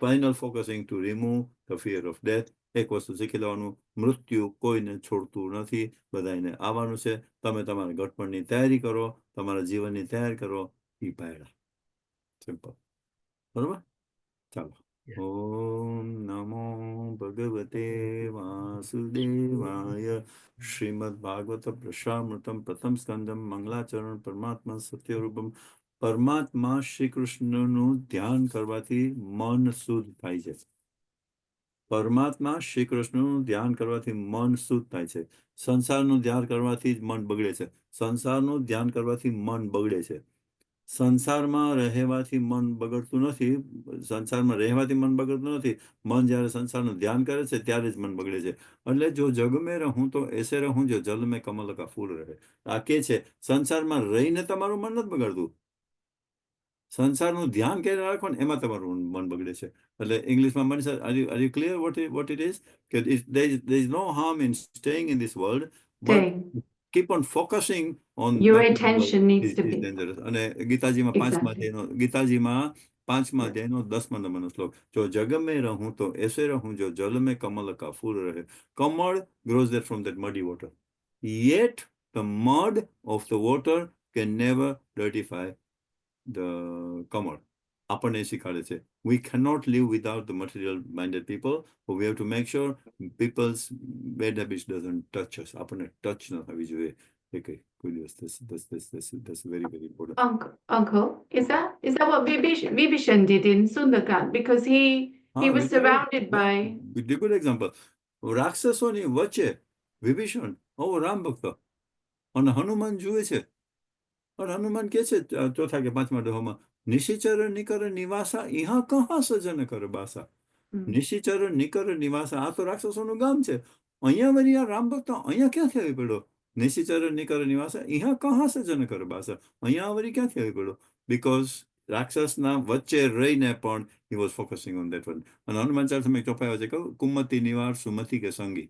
final focusing to remove the fear of death. એક વસ્તુ શીખી લેવાનું, મૃત્યુ કોઈને છોડતું નથી, બધાને આવવાનું છે. તમે તમારા ઘટપણની તૈયારી કરો, તમારા જીવનની તૈયારી કરો, એ પાયડા. સિમ્પલ. બરોબર? ચાલો. ઓમ નમો ભગવતે વાસુદેવાય. શ્રીમદ ભાગવત પ્રસામૃતમ પ્રથમ સ્કંદમ મંગલાચરણ પરમાત્મા સત્યરૂપમ. પરમાત્મા શ્રી કૃષ્ણનું ધ્યાન કરવાથી મન શુદ્ધ થાય છે. પરમાત્મા શ્રી કૃષ્ણનું ધ્યાન કરવાથી મન શુદ્ધ થાય છે. સંસારનું ધ્યાન કરવાથી જ મન બગડે છે. સંસારનું ધ્યાન કરવાથી મન બગડે છે. સંસારમાં રહેવાથી મન બગડતું નથી. સંસારમાં રહેવાથી મન બગડતું નથી. મન જ્યારે સંસારનું ધ્યાન કરે છે ત્યારે જ મન બગડે છે. એટલે જો જગ મેં રહું તો એસે રહું, જો જલ મેં કમલ કા ફૂલ રહે. આ કે છે સંસારમાં રહીને તમારું મન નથી બગડતું. સંસારનું ધ્યાન ક્યારે રાખો ને એમાં તમારું મન બગડે છે. એટલે ઇંગ્લિશમાં Manisha, are you clear what it is? There is no harm in staying in this world, staying. keep on focusing on Your that attention needs is to be. dangerous. અને ગીતાજીમાં Exactly. ગીતાજીમાં 5મા અધ્યાયનો 10મા નંબરનો શ્લોક, જો જગ में रहूं तो ऐसे रहूं जो जल में कमल का फूल रहे. Kamal grows there from that muddy water. Yet the mud of the water can never dirtify the kamal. આપણને શીખાડે છે. We cannot live without the material minded people, but we have to make sure people's bad habits doesn't touch us. આપણને touch ન થવી જોઈએ. Okay, good. That's very, very important. Uncle, is that what Vibhishan did in Sundarkand? Because he was surrounded by. Good example. રાક્ષસોની વચ્ચે વિભીષણ રામ ભક્ત અને હનુમાન જુએ છે, અને હનુમાન કે છે ચોથા કે 5મા દોહામાં, નિશિચર નિકર નિવાસા ઇહા કહા સજન કર બાસા. નિશિચર નિકર નિવાસા, આ તો રાક્ષસોનું ગામ છે, અહીંયા વળી આ રામ ભક્ત અહીંયા ક્યાંથી આવી પડ્યો? નિશિચર નિકર નિવાસા ઇહા કહા સજન કર બાસા, અહીંયા વળી ક્યાંથી આવી પડ્યો? Because રાક્ષસના વચ્ચે રહીને પણ he was focusing on that one. અને હનુમાન ચાલીસામાં એક ચોપાયો છે, કહું, કુમતિ નિવાર સુમતિ કે સંગી.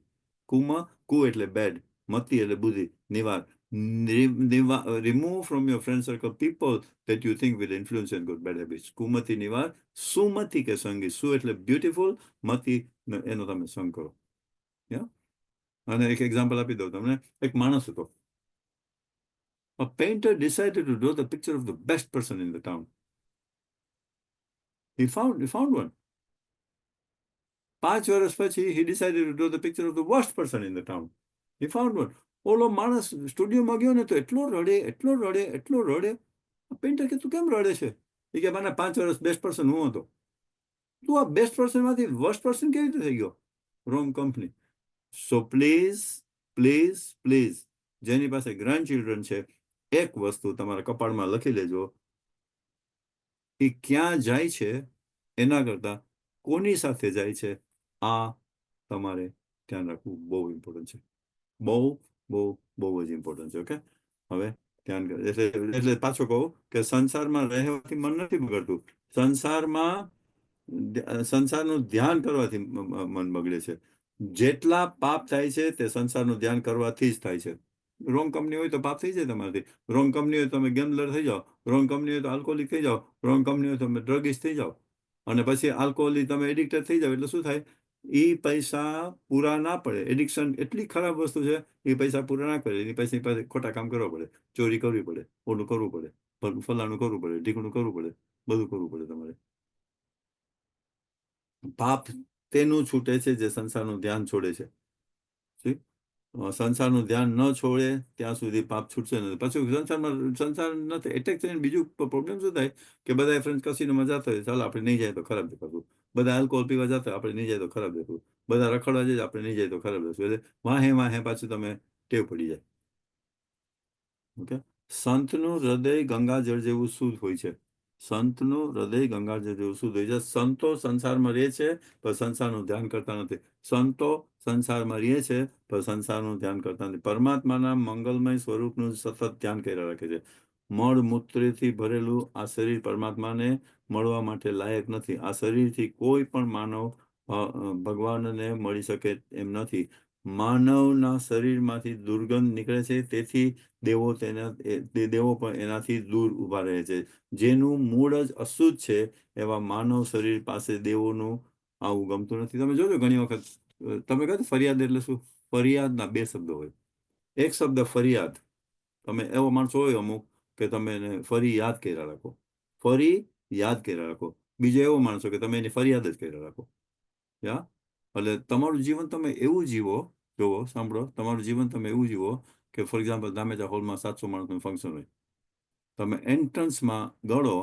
કુ એટલે બેડ, મતિ એટલે બુદ્ધિ, નિવાર remove from your friend circle people that you think will influence and good bad habits. Kumati nivar, sumati ke sangi. Su એટલે beautiful, mati એનો તમે સંગ કરો. Yeah? અને એક એક્ઝામ્પલ આપી દઉં તમને. એક માણસ હતો. A painter decided to draw the picture of the best person in the town. He found one. 5 વર્ષ પછી he decided to draw the picture of the worst person in the town. He found one. ઓલો માણસ સ્ટુડિયોમાં ગયો ને તો એટલો રડે. પેઇન્ટર કે તું કેમ રડે છે? એ કે મને 5 વર્ષ બેસ્ટ પર્સન હું હતો. તું આ બેસ્ટ પર્સન માંથી વર્સ્ટ પર્સન કેવી રીતે થઈ ગયો? Wrong company. સો પ્લીઝ જેની પાસે ગ્રાન્ડ ચિલ્ડ્રન છે, એક વસ્તુ તમારા કપાળમાં લખી લેજો, એ ક્યાં જાય છે એના કરતા કોની સાથે જાય છે આ તમારે ધ્યાન રાખવું બહુ ઇમ્પોર્ટન્ટ છે. બહુ જ ઇમ્પોર્ટન્ટ છે. ઓકે, હવે ધ્યાન કરે એટલે પાછો કહું કે સંસારમાં રહેવાથી મન નથી બગડતું, સંસારનું ધ્યાન કરવાથી મન બગડે છે. જેટલા પાપ થાય છે તે સંસારનું ધ્યાન કરવાથી જ થાય છે. રોંગ કંપની હોય તો પાપ થઈ જાય તમારાથી. રોંગ કંપની હોય તો તમે ગેમ્બલર થઈ જાઓ, રોંગ કંપની હોય તો આલ્કોહોલિક થઈ જાઓ, રોંગ કંપની હોય તો તમે ડ્રગિસ્ટ થઈ જાઓ, અને પછી આલ્કોહોલિક તમે એડિક્ટેડ થઈ જાઓ એટલે શું થાય? એ પૈસા પૂરા ના પડે. એડિક્શન એટલી ખરાબ વસ્તુ છે, એ પૈસા પૂરા ના પડે. એની પાસે ખોટા કામ કરવા પડે, ચોરી કરવી પડે, ઓલું કરવું પડે, ફલાણું કરવું પડે, ઢીકણું કરવું પડે, બધું કરવું પડે તમારે. પાપ તેનું છૂટે છે જે સંસારનું ધ્યાન છોડે છે. સંસારનું ધ્યાન ન છોડે ત્યાં સુધી પાપ છૂટશે નથી. પછી સંસાર નથી એટેક થઈને બીજું પ્રોબ્લેમ શું થાય કે બધા ફ્રેન્ડ કસીને મજા થાય, ચાલો આપણે નહીં જાય તો ખરાબ દેખાતું. બધા આલ્કોહોલ પીવા જતા આપણે નહીં જાય તો ખરાબ દેખવું. બધા રખડવા જાય આપણે નહીં જાય તો ખરાબ દેખવું. એટલે વાહે પાછું તમે ટેવ પડી જાય. ઓકે, સંતનું હૃદય ગંગાજળ જેવું શુદ્ધ હોય છે. સંતનું હૃદય ગંગાજળ જેવું શુદ્ધ હોય છે. સંતો સંસારમાં રહે છે પણ સંસારનું ધ્યાન કરતા નથી. સંતો સંસારમાં રહે છે પણ સંસારનું ધ્યાન કરતા નથી. પરમાત્માના મંગલમય સ્વરૂપનું સતત ધ્યાન કર્યા રાખે છે. મળ મૂત્રથી ભરેલું આ શરીર પરમાત્માને મળવા માટે લાયક નથી. આ શરીરથી કોઈ પણ માનવ ભગવાનને મળી શકે એમ નથી. માનવના શરીરમાંથી દુર્ગંધ નીકળે છે, તેથી દેવો પણ એનાથી દૂર ઊભા રહે છે. જેનું મૂળ જ અશુદ્ધ છે એવા માનવ શરીર પાસે દેવોનું આવું ગમતું નથી. તમે જોજો ઘણી વખત તમે કહો ફરિયાદ એટલે શું? ફરિયાદના 2 શબ્દો હોય. એક શબ્દ ફરિયાદ, તમે એવો માણસો હોય અમુક કે તમે એને ફરી યાદ કર્યા રાખો. બીજો એવો માણસો કે તમે એની ફરિયાદ જ કર્યા રાખો. એટલે તમારું જીવન તમે એવું જીવો, જોવો સાંભળો, તમારું જીવન તમે એવું જીવો કે ફોર એક્ઝામ્પલ દામેજા હોલમાં 700 માણસનું ફંક્શન હોય, તમે એન્ટ્રન્સમાં ગળો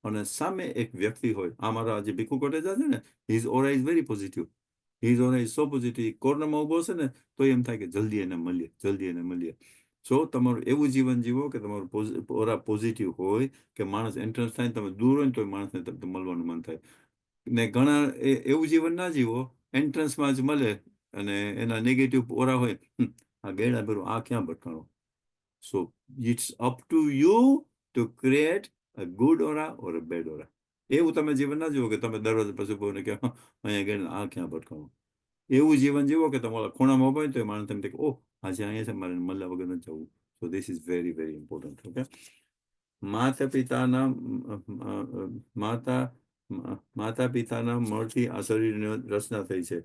અને સામે એક વ્યક્તિ હોય. આ મારા જે ભીખુ કોટેચા છે ને, his aura is very positive. His aura is so positive. કોર્નરમાં ઉભો છે ને તો એમ થાય કે જલ્દી એને મળીએ. સો તમારું એવું જીવન જીવો કે તમારું ઓરા પોઝિટિવ હોય, કે માણસ એન્ટ્રન્સ થાય ને તમે દૂર હોય ને તો માણસને મળવાનું મન થાય. ને ઘણા એવું જીવન ના જીવો, એન્ટ્રન્સમાં જ મળે અને એના નેગેટિવ ઓરા હોય, આ ગેડા ભરું, આ ક્યાં ભટકાણો. So it's up to you to create a good aura or a bad aura. એવું તમે જીવન ના જીવો કે તમે દરરોજ પછી બોને કે અહીંયા ગેડા આ ક્યાં ભટકાણો. એવું જીવન જીવો કે તમારા ખૂણામાં ઉભા હોય તો એ માણસ એમ કે ઓહ આજે અહીંયા છે, મારે મળ્યા વગર નથી જવું. So this is very very important. Okay, માતા પિતાના માતા પિતાના મળથી આ શરીરની રચના થઈ છે.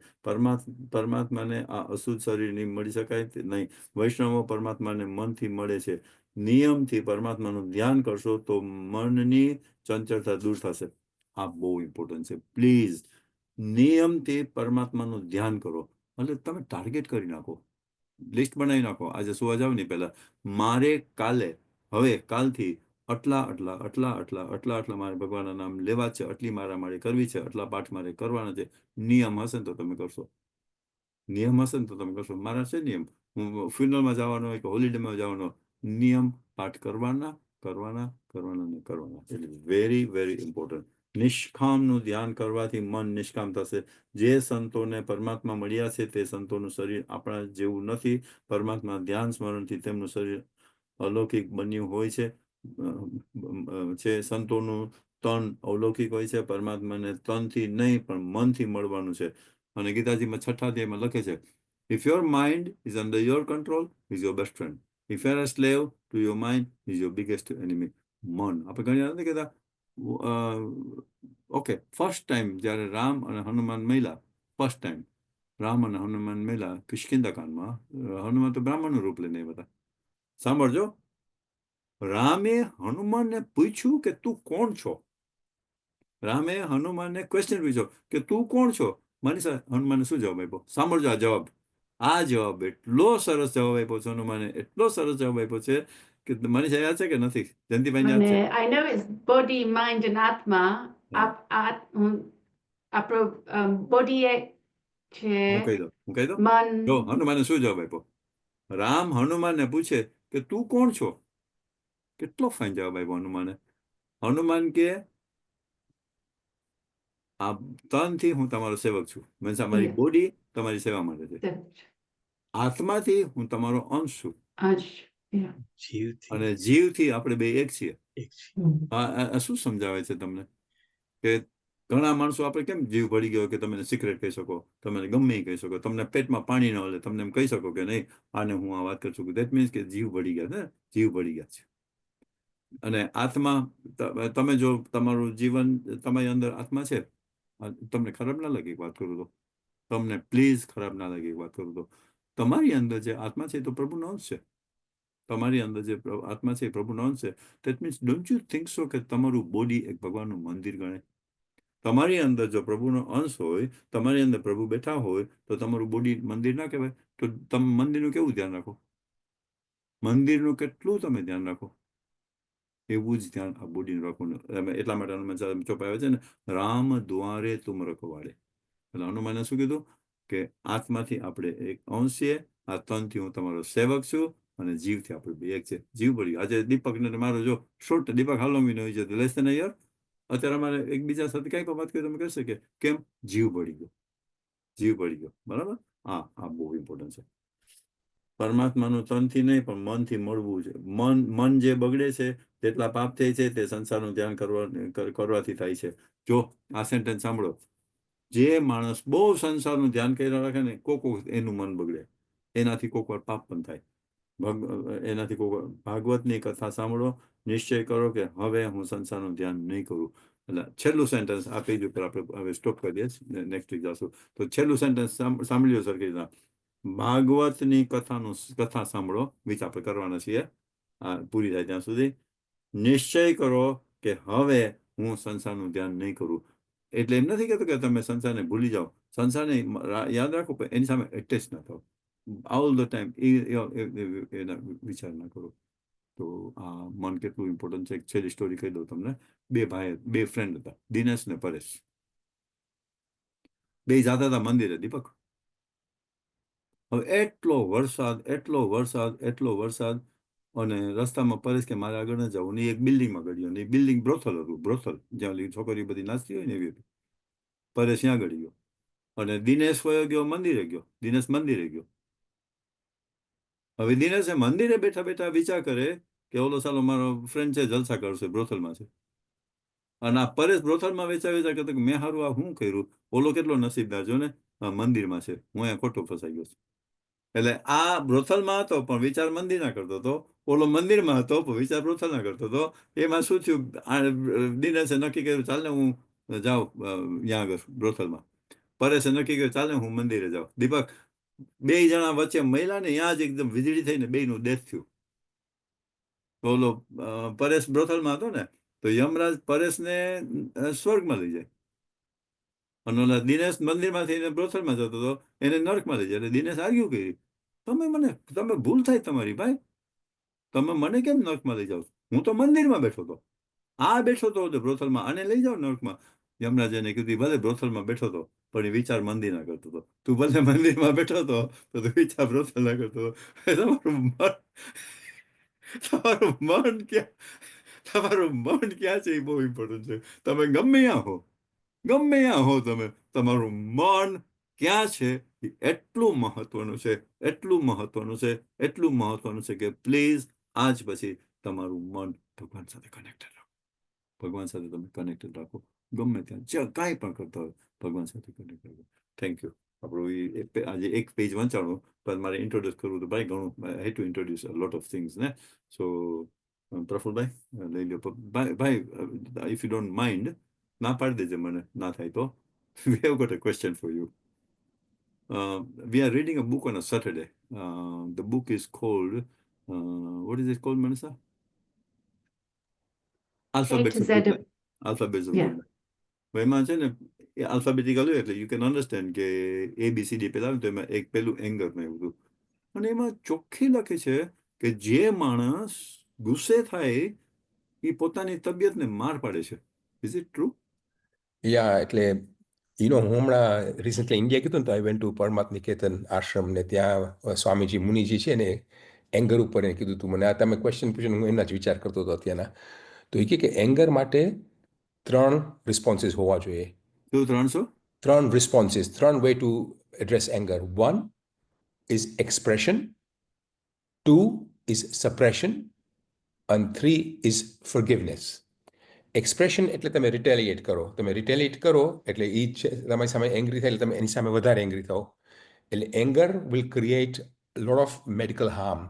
પરમાત્માને આ અશુદ્ધ શરીરની મળી શકાય નહીં. વૈષ્ણવો પરમાત્માને મનથી મળે છે. નિયમથી પરમાત્માનું ધ્યાન કરશો તો મનની ચંચળતા દૂર થશે. આ બહુ ઇમ્પોર્ટન્ટ છે. પ્લીઝ નિયમથી પરમાત્માનું ધ્યાન કરો. એટલે તમે ટાર્ગેટ કરી નાખો, લિસ્ટ બનાવી નાખો. આજે સુવા જાવ ને પહેલા મારે કાલથી આટલા મારે ભગવાનના નામ લેવા છે, આટલી મારે કરવી છે, આટલા પાઠ મારે કરવાના છે. નિયમ હશે ને તો તમે કરશો. નિયમ હશે ને તો તમે કરશો. મારા છે નિયમ, હું ફ્યુનરલમાં જવાનો હોય કે હોલિડેમાં જવાનો, નિયમ પાઠ કરવાના. એટલે વેરી વેરી ઇમ્પોર્ટન્ટ. નિષ્કામનું ધ્યાન કરવાથી મન નિષ્કામ થશે. જે સંતોને પરમાત્મા મળ્યા છે તે સંતોનું શરીર આપણા જેવું નથી. પરમાત્મા ધ્યાન સ્મરણથી તેમનું શરીર અલૌકિક બન્યું હોય છે. સંતોનું તન અલૌકિક હોય છે. પરમાત્માને તનથી નહીં પણ મનથી મળવાનું છે. અને ગીતાજીમાં 6ઠા અધ્યાયમાં લખે છે, if your mind is under your control is your best friend. If you are a slave to your mind is your biggest enemy. મન આપણે ઘણી વાર નથી કહેતા. ઓકે, ફર્સ્ટ ટાઈમ જ્યારે રામ અને હનુમાન મળ્યા, ફર્સ્ટ ટાઈમ રામ અને હનુમાન મળ્યા કિષ્કિંધા, હનુમાન તો બ્રાહ્મણનું રૂપ લઈને આવ્યા હતા. સાંભળજો, રામે હનુમાનને પૂછ્યું કે તું કોણ છો. રામે હનુમાનને ક્વેશ્ચન પૂછ્યો કે તું કોણ છો. મનીષા, હનુમાને શું જવાબ આપ્યો? સાંભળજો આ જવાબ એટલો સરસ જવાબ આપ્યો છે હનુમાને, એટલો સરસ જવાબ આપ્યો છે કે મનીષા યાદ છે કે નથી? જયંતિભાઈ યાદ છે? I know it's body, mind and atma. આપણો body એક છે, હું કહી દઉં. મન. જો હનુમાને શું જવાબ આપ્યો? રામ હનુમાનને પૂછે કે તું કોણ છો. કેટલો ફાઇન જવાબ આપ્યો હનુમાને. હનુમાન કે આ તનથી હું તમારો સેવક છું, મીન્સ મારી બોડી તમારી સેવા માટે છે. આત્માથી હું તમારો અંશ છું, અને જીવથી આપણે બે એક છીએ. આ શું સમજાવે છે તમને? કે ઘણા માણસો આપણે કેમ જીવ ભળી ગયો કે તમે સિક્રેટ કહી શકો, તમે ગમે એ કહી શકો, તમને પેટમાં પાણી ન હલે, તમને એમ કહી શકો કે નહીં આને હું આ વાત કરું છું. દેટ મીન્સ કે જીવ ભળી ગયા છે, જીવ ભળી ગયા છે. અને આત્મા, તમે જો તમારું જીવન, તમારી અંદર આત્મા છે, તમને ખરાબ ના લાગે વાત કરું તો, તમને પ્લીઝ ખરાબ ના લાગે વાત કરું તો, તમારી અંદર જે આત્મા છે તો પ્રભુનો અંશ છે. તમારી અંદર જે આત્મા છે એ પ્રભુનો અંશ છે. That means don't you think સો કે તમારું બોડી એક ભગવાનનું મંદિર ગણે? તમારી અંદર જો પ્રભુનો અંશ હોય, તમારી અંદર પ્રભુ બેઠા હોય તો તમારું બોડી મંદિર ના કહેવાય? તો તમે મંદિરનું કેવું ધ્યાન રાખો? મંદિરનું કેટલું તમે ધ્યાન રાખો? એવું જ ધ્યાન આ બોડીનું રાખવાનું. એટલા માટે હનુમાન ચોપાવે છે ને, રામ દ્વારે તુમ રખવાડે. એટલે હનુમાને શું કીધું કે આત્માથી આપણે એક અંશ છીએ, આ તનથી હું તમારો સેવક છું, અને જીવથી આપણે બે એક છે. જીવ પડી ગયો. આજે દીપકને મારો જો short, Deepak how long we know each other? Less than a year. અત્યારે અમારે એકબીજા સાથે કઈ પણ વાત કરી તમે કહેશે કે કેમ? જીવ પડી ગયો, જીવ પડી ગયો. બરાબર? આ બહુ ઇમ્પોર્ટન્ટ છે. પરમાત્માનું તનથી નહીં પણ મનથી મળવું છે. મન જે બગડે છે, જેટલા પાપ થાય છે તે સંસારનું ધ્યાન કરવાથી થાય છે. જો આ સેન્ટેન્સ સાંભળો, જે માણસ બહુ સંસારનું ધ્યાન કર્યા રાખે ને, કોક એનું મન બગડે, એનાથી કોક વાર પાપ પણ થાય. એનાથી કોક ભાગવતની કથા સાંભળો, નિશ્ચય કરો કે હવે હું સંસારનું ધ્યાન નહીં કરું. એટલે છેલ્લું સેન્ટેન્સ આ પેજ ઉપર આપણે હવે સ્ટોપ કરી દઈશ, નેક્સ્ટ વીક જશું. તો છેલ્લું સેન્ટેન્સ સાંભળ્યો સર કે ભાગવતની કથા સાંભળો, વિચ આપણે કરવાના છીએ પૂરી થાય ત્યાં સુધી. નિશ્ચય કરો કે હવે હું સંસારનું ધ્યાન નહીં કરું. એટલે એમ નથી કહેતો કે તમે સંસારને ભૂલી જાઓ, સંસારને યાદ રાખો, પણ એની સામે એટેચ ના થાવ. ઓલ ધ ટાઈમ એના વિચાર ના કરો. તો આ મન કેટલું ઇમ્પોર્ટન્ટ છે. એક છેલ્લી સ્ટોરી કહી દઉં તમને. બે ફ્રેન્ડ હતા, દિનેશ ને પરેશ. બે જતા હતા મંદિરે, દીપક. હવે એટલો વરસાદ, અને રસ્તામાં પરેશ કે મારે આગળ ન જવું, ને એક બિલ્ડિંગમાં ગયો, ને બિલ્ડિંગ બ્રોથલ હતું, બ્રોથલ જ્યાં છોકરીઓ બધી નાચતી હોય ને એવી હતી. પરેશ ત્યાં ગળી ગયો, અને દિનેશ મંદિરે ગયો. હવે દિનેશે મંદિરે બેઠા બેઠા વિચાર કરે કે ઓલો સાલો મારો ફ્રેન્ડ છે, જલસા કરશે, બ્રોથલમાં છે. અને આ પરેશ બ્રોથલમાં વેચા કરતો કે મેં હારું આ શું કર્યું, ઓલો કેટલો નસીબદાર જો ને, મંદિરમાં છે, હું અહીંયા ખોટો ફસાઈ ગયો છું. એટલે આ બ્રોથલમાં હતો પણ વિચાર મંદિરના કરતો હતો, ઓલો મંદિરમાં હતો પણ વિચાર બ્રોથલના કરતો હતો. એમાં શું થયું, દિનેશે નક્કી કર્યું ચાલ ને હું જાઉં ત્યાં આગળ બ્રોથલમાં. પરેશે નક્કી કર્યું ચાલ ને હું મંદિરે જાઉં. દીપક, બે જણા વચ્ચે મહિલા ને ત્યાં જ એકદમ વીજળી થઈને બેયનું ડેથ થયું. ઓલો પરેશ બ્રોથલમાં હતો ને, તો યમરાજ પરેશને સ્વર્ગમાં લઈ જાય, અને ઓલા દિનેશ મંદિરમાં થઈને બ્રોથલમાં જતો હતો, એને નર્કમાં લઈ જાય. એટલે દિનેશ આર્ગ્યુ કરી, તમે ભૂલ થાય તમારી ભાઈ, તમે મને કેમ નર્કમાં લઈ જાઓ? હું તો મંદિરમાં બેઠો હતો, આ બેઠો હતો બ્રોથલમાં, આને લઈ જાઓ નર્કમાં. યમરાજ એને કીધું ભલે બ્રોથલમાં બેઠો હતો પણ એ વિચાર મંદિરના કરતો હતો. તું ભલે મંદિરમાં બેઠો હતો તો તું વિચાર બ્રોથલના કરતો હતો. તમારું મન ક્યાં છે એ બહુ ઇમ્પોર્ટન્ટ છે. તમે ગમે ત્યાં હો તમે, તમારું મન ક્યાં છે એ એટલું મહત્વનું છે કે પ્લીઝ આજ પછી તમારું મન ભગવાન સાથે કનેક્ટેડ રાખો. ભગવાન સાથે તમે કનેક્ટેડ રાખો, ગમે ત્યાં કાંઈ પણ કરતા હોય ભગવાન સાથે કનેક્ટેડ રાખો. Thank you. આપણું આજે એક પેજ વંચાણું, પણ મારે ઇન્ટ્રોડ્યુસ કરવું તો ભાઈ ઘણું, I had to introduce a lot of things ને. સો પ્રફુલભાઈ લઈ લો. ભાઈ ઇફ યુ ડોન્ટ માઇન્ડ, ના પાડી દેજે મને ના થાય તો. We have got a question for you. We are reading a book on a Saturday. The book is called, what is it called, Manasa? Alphabets of Good Life. Alphabets of Good Life. એમાં છે ને alphabetical હોય એટલે you can understand કે ABCD પેલા તો એમાં એક પેલું એંગરમાં એવું હતું. અને એમાં ચોખ્ખી લખે છે કે જે માણસ ગુસ્સે થાય એ પોતાની તબિયતને માર પાડે છે. Is it true? યા એટલે હું હમણાં રિસન્ટલી ઇન્ડિયા કીધું ને, તો I went to પરમાત્મ Niketan Ashram, ને ત્યાં સ્વામીજી મુનિજી છે ને એંગર ઉપર એને કીધું હતું મને, આ તમે ક્વેશ્ચન પૂછ્યું, હું એના જ વિચાર કરતો હતો અત્યારના. તો એ કે એંગર માટે 3 રિસ્પોન્સીસ હોવા જોઈએ. 3 responses, 3 way to address anger. 1 is expression, 2 is suppression, and 3 is forgiveness. Expression એટલે તમે રિટેલિએટ કરો. તમે રિટેલિએટ કરો એટલે એ તમારી સામે એંગ્રી થાય એટલે તમે એની સામે વધારે એંગ્રી થાઓ. એટલે anger will create lot of medical harm.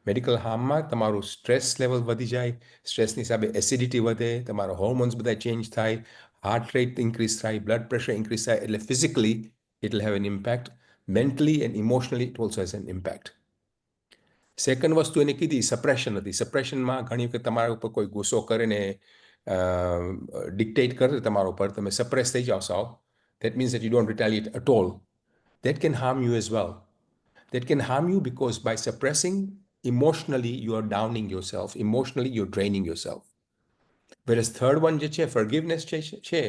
Medical હાર્મમાં તમારું સ્ટ્રેસ લેવલ વધી જાય, સ્ટ્રેસની હિસાબે એસિડિટી વધે, તમારા હોર્મોન્સ બધા ચેન્જ થાય, હાર્ટ રેટ ઇન્ક્રીઝ થાય, બ્લડ પ્રેશર ઇન્ક્રીઝ થાય. એટલે physically it will have an impact, mentally and emotionally it also has N impact. Second વસ્તુ એને કીધી સપ્રેશન હતી. સપ્રેશનમાં ઘણી વખત તમારા ઉપર કોઈ ગુસ્સો કરે ને ડિક્ટેટ કરે તમારા ઉપર, તમે સપ્રેસ થઈ જાઓ સાવ, that means that you don't retaliate at all. That can harm you as well. That can harm you because by suppressing, emotionally you are downing yourself, emotionally you're draining yourself. Whereas third one જે છે forgiveness છે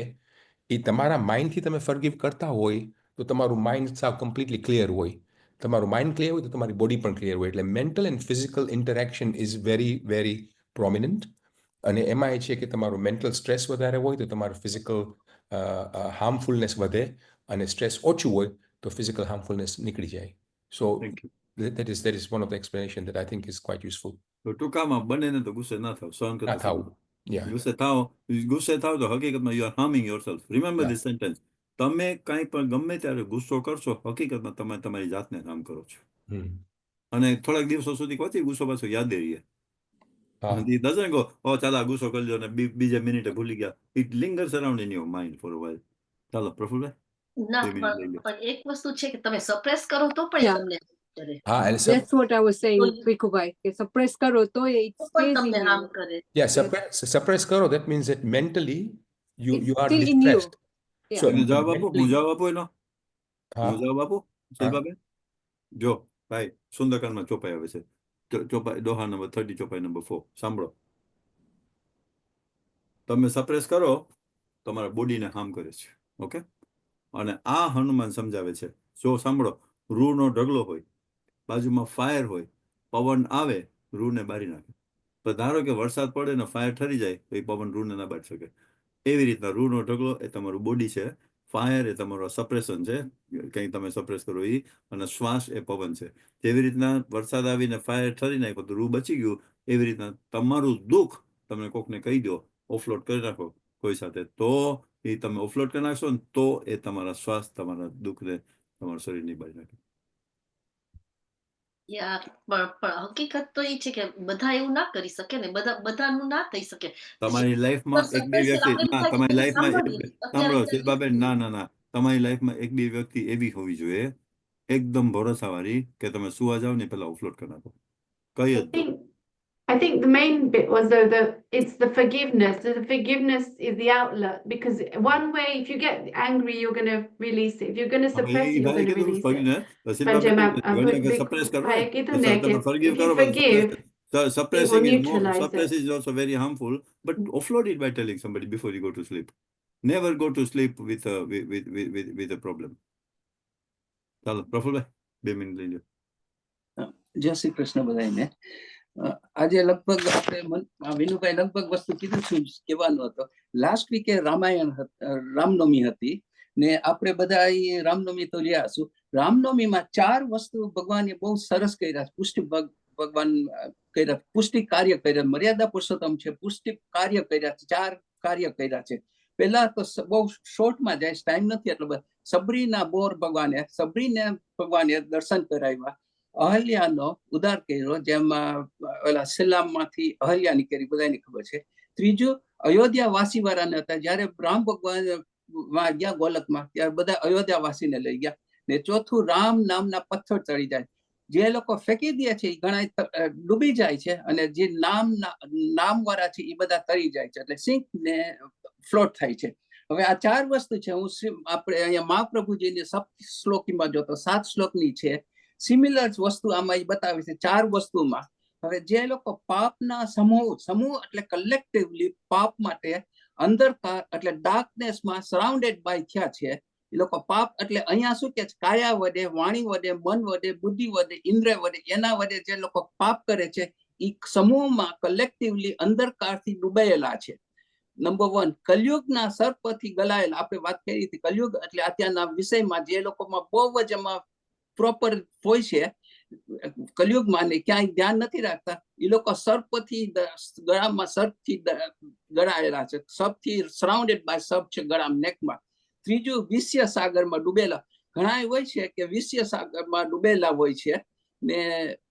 એ તમારા માઇન્ડથી તમે ફર્ગિવ કરતા હોય તો તમારું mind સાવ કમ્પ્લીટલી ક્લિયર હોય. તમારું માઇન્ડ ક્લિયર હોય તો તમારી બોડી પણ ક્લિયર હોય. એટલે mental and physical interaction is very very prominent. અને એમાં એ છે કે તમારું મેન્ટલ સ્ટ્રેસ વધારે હોય તો તમારું ફિઝિકલ હાર્મફુલનેસ વધે, અને સ્ટ્રેસ ઓછું હોય તો ફિઝિકલ હાર્મફુલનેસ નીકળી જાય. સો that is one of the explanation that I think is quite useful. તો ટૂંકામાં બંનેને તો ગુસ્સે ના થાવ, સહન કરતા થવું. ગુસ્સે થાવ તો હકીકતમાં you are harming yourself. Remember this sentence. તમે કંઈ પણ ગમે ત્યારે ગુસ્સો કરશો, હકીકતમાં તમે તમારી જાતને હાર્મ કરો છો. અને થોડાક દિવસો સુધી પછી ગુસ્સો પાછો યાદ રહીએ. It doesn't go, oh, ચાલો આ ગુસ્સો કરી લ્યો ને બીજા મિનિટે ભૂલી ગયા. It lingers around in your mind for a while. ચાલો પ્રફુલભાઈ. ના, પણ એક વસ્તુ છે કે તમે સપ્રેસ કરો તો પણ તમને કરે. That's what I was saying, Bhikhubhai, કે સપ્રેસ કરો તો it stays in you. Harm કરે. Yeah, suppress કરો, that means that mentally you are still in you. distressed. Yeah. So જવાબ આપો, હું જવાબ આપું એનો. હા. હું જવાબ આપું શિલ્પાબેન. જો ભાઈ, સુંદરકાંડમાં ચોપાઈ આવે છે, ચોપાઈ દોહા નંબર 30, ચોપાઈ નંબર 4. સાંભળો, તમે સપ્રેસ કરો તમારા બોડીને હાર્મ કરે છે. ઓકે, અને આ હનુમાન સમજાવે છે. જો સાંભળો, રૂનો ઢગલો હોય, બાજુમાં ફાયર હોય, પવન આવે, રૂને બારી નાખે. તો ધારો કે વરસાદ પડે ને ફાયર ઠરી જાય તો એ પવન રૂને ના બાળી શકે. એવી રીતના રૂનો ઢગલો એ તમારું બોડી છે, ફાયર એ તમારો સપ્રેશન છે, કંઈ તમે સપ્રેસ કરો એ, અને શ્વાસ એ પવન છે. જેવી રીતના વરસાદ આવીને ફાયર ઠરી નાખ્યો તો રૂ બચી ગયું, એવી રીતના તમારું દુઃખ તમે કોકને કહી દો, ઓફલોડ કરી નાખો કોઈ સાથે, તો એ તમે ઓફલોડ કરી નાખશો ને તો એ તમારા શ્વાસ તમારા દુઃખને તમારું શરીર ની બાળી નાખે. યાર પણ હકીકત તો એ છે કે બધા એવું ના કરી શકે ને, બધાનું ના થઈ શકે. તમારી લાઈફમાં એક બે વ્યક્તિ ના, તમારી લાઈફમાં સાંભળો શિલ્પાબેન, ના, તમારી લાઈફમાં એક બે વ્યક્તિ એવી હોવી જોઈએ એકદમ ભરોસાવાળી કે તમે સુવા જાવ ને પેલા ઓફલોડ કરી નાખો. કઈ જ દો. I think the main bit was though that it's the forgiveness. The forgiveness is the outlet, because one way, if you get angry, you're going to release it. If you're going to suppress it, you're going to release it. Suppress કરો ભાઈએ કીધું ને તમે કે forgive if you કરો, forgive, it suppressing will is neutralize it. suppress is also very harmful, but offload it by telling somebody before you go to sleep. Never go to sleep with a problem. ચાલો Prafulbhai 2 minute લઈ લો. જય શ્રી કૃષ્ણ બધાને. આજે લગભગ આપણે વિનુભાઈ લગભગ વસ્તુ કીધું છું કહેવાનો હતો. લાસ્ટ વીકે રામનવમી હતી ને આપણે બધા રામનવમી તો રહ્યા છું. રામનવમીમાં 4 વસ્તુ ભગવાને બહુ સરસ કર્યા. પુષ્ટિ ભગવાન કર્યા, પુષ્ટિ કાર્ય કર્યા. મર્યાદા પુરુષોત્તમ છે, પુષ્ટિ કાર્ય કર્યા, 4 કાર્ય કર્યા છે. પહેલા તો બહુ શોર્ટમાં જાય, ટાઈમ નથી એટલો બધો. સબરીના બોર ભગવાને દર્શન કરાવ્યા. અહલ્યાનો ઉદ્ધાર કર્યો, જેમાં ઓલા સલામમાંથી અહલ્યા નીકળી, બધાને ખબર છે. ત્રીજું અયોધ્યા વાસી વાળાને હતા, જયારે રામ ભગવાન ગયા ગોલકમાં ત્યારે બધા અયોધ્યા વાસીને લઈ ગયા. ને ચોથું રામ નામના પથ્થર ચડી જાય, જે લોકો ફેંકી દે છે એ ઘણા ડૂબી જાય છે, અને જે નામ વાળા છે એ બધા તરી જાય છે, એટલે સિંક ને ફ્લોટ થાય છે. હવે આ 4 વસ્તુ છે. હું આપણે અહીંયા મહાપ્રભુજીની 7 શ્લોકીમાં જોતો 7 શ્લોકની છે. સિમિલર વસ્તુ આમાં બતાવે છે 4 વસ્તુમાં. હવે જે લોકો પાપના સમૂહ એટલે કલેક્ટિવલી પાપ માટે અંધકાર એટલે ડાર્કનેસમાં સરાઉન્ડેડ બાય થયા છે, એ લોકો પાપ એટલે અહીંયા શું કે કાયા વડે, વાણી વડે, મન વડે, બુદ્ધિ વડે, ઇન્દ્રિય વડે, એના વડે જે લોકો પાપ કરે છે એ સમૂહમાં કલેક્ટિવલી અંધકારથી ડૂબાયેલા છે. નંબર 1, કલયુગના સર્પથી ગલાયેલા. આપણે વાત કરી હતી કલયુગ એટલે અત્યારના વિષયમાં જે લોકોમાં બહુ જ એમાં પ્રોપર હોય છે કલયુગમાં ને ક્યાંય ધ્યાન નથી રાખતા, એ લોકો સર્પથી ગળામાં સર્પથી ગળાયેલા છે. સર્પથી સરાઉન્ડેડ બાય સર્પ છે ગળામાં, નેકમાં. ત્રીજું વિષય સાગરમાં ડૂબેલા. ઘણા હોય છે કે વિષય સાગરમાં ડૂબેલા હોય છે ને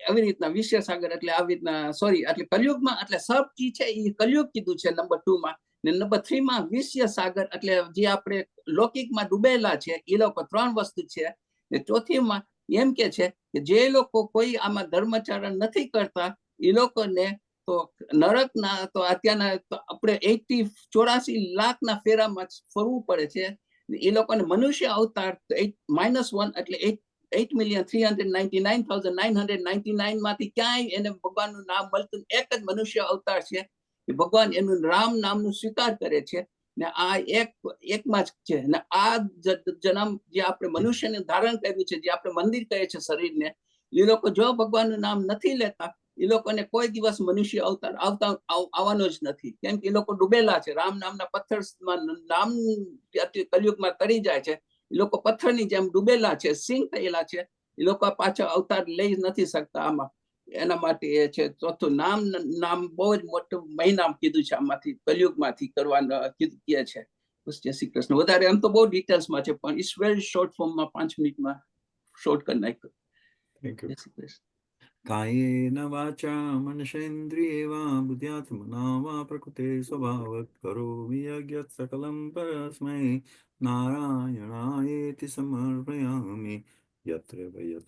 આવી રીતના વિષય સાગર એટલે આવી રીતના એટલે કલયુગમાં એટલે સર્પ છે એ કલયુગ કીધું છે નંબર 2 માં. ને નંબર 3 માં વિષય સાગર એટલે જે આપણે લૌકિકમાં ડૂબેલા છે એ લોકો. 3 વસ્તુ છે. ને ચોથીમાં એમ કે છે કે જે લોકો કોઈ આમાં ધર્માચરણ નથી કરતા એ લોકોને તો નરકના તો અત્યારના આપણે 84 લાખના ફેરામાં ફરવું પડે છે. એ લોકોને મનુષ્ય અવતાર -1 એટલે 8,399,999 માંથી ક્યાંય એને ભગવાનનું નામ મળતું. એક જ મનુષ્ય અવતાર છે, ભગવાન એનું રામ નામનું સ્વીકાર કરે છે ને આ એકમાં જ છે. ને આ જન્મ જે આપણે મનુષ્યને ધારણ કર્યું છે, જે આપણે મંદિર કહે છે શરીરને, એ લોકો જો ભગવાનનું નામ નથી લેતા એ લોકોને કોઈ દિવસ મનુષ્ય અવતાર આવવાનો જ નથી, કેમ કે એ લોકો ડૂબેલા છે. રામ નામના પથ્થરમાં નામ કલયુગમાં તરી જાય છે, એ લોકો પથ્થરની જેમ ડૂબેલા છે, સિંક થયેલા છે. એ લોકો પાછા અવતાર લઈ નથી શકતા આમાં. એના માટે એ છે. ચોથું નામ બહુ જ મોટું મહિનામ કીધું છે, આમાંથી કલયુગમાંથી કરવાનું કીધું છે. જય શ્રી કૃષ્ણ. વધારે એમ તો બહુ ડિટેલ્સમાં છે, પણ ઇટ્સ વેરી શોર્ટ ફોર્મમાં 5 મિનિટમાં શોર્ટ કરી નાખ્યું. જય શ્રી કૃષ્ણ. કાયેન વાચા મનસેન્દ્રિયે વા બુદ્ધ્યાત્મના વા પ્રકૃતે સ્વભાવત કરોમિ યજ્ઞ સકલં પરસ્મૈ નારાયણાયેતિ સમર્પયામિ યત્ર વયત્ર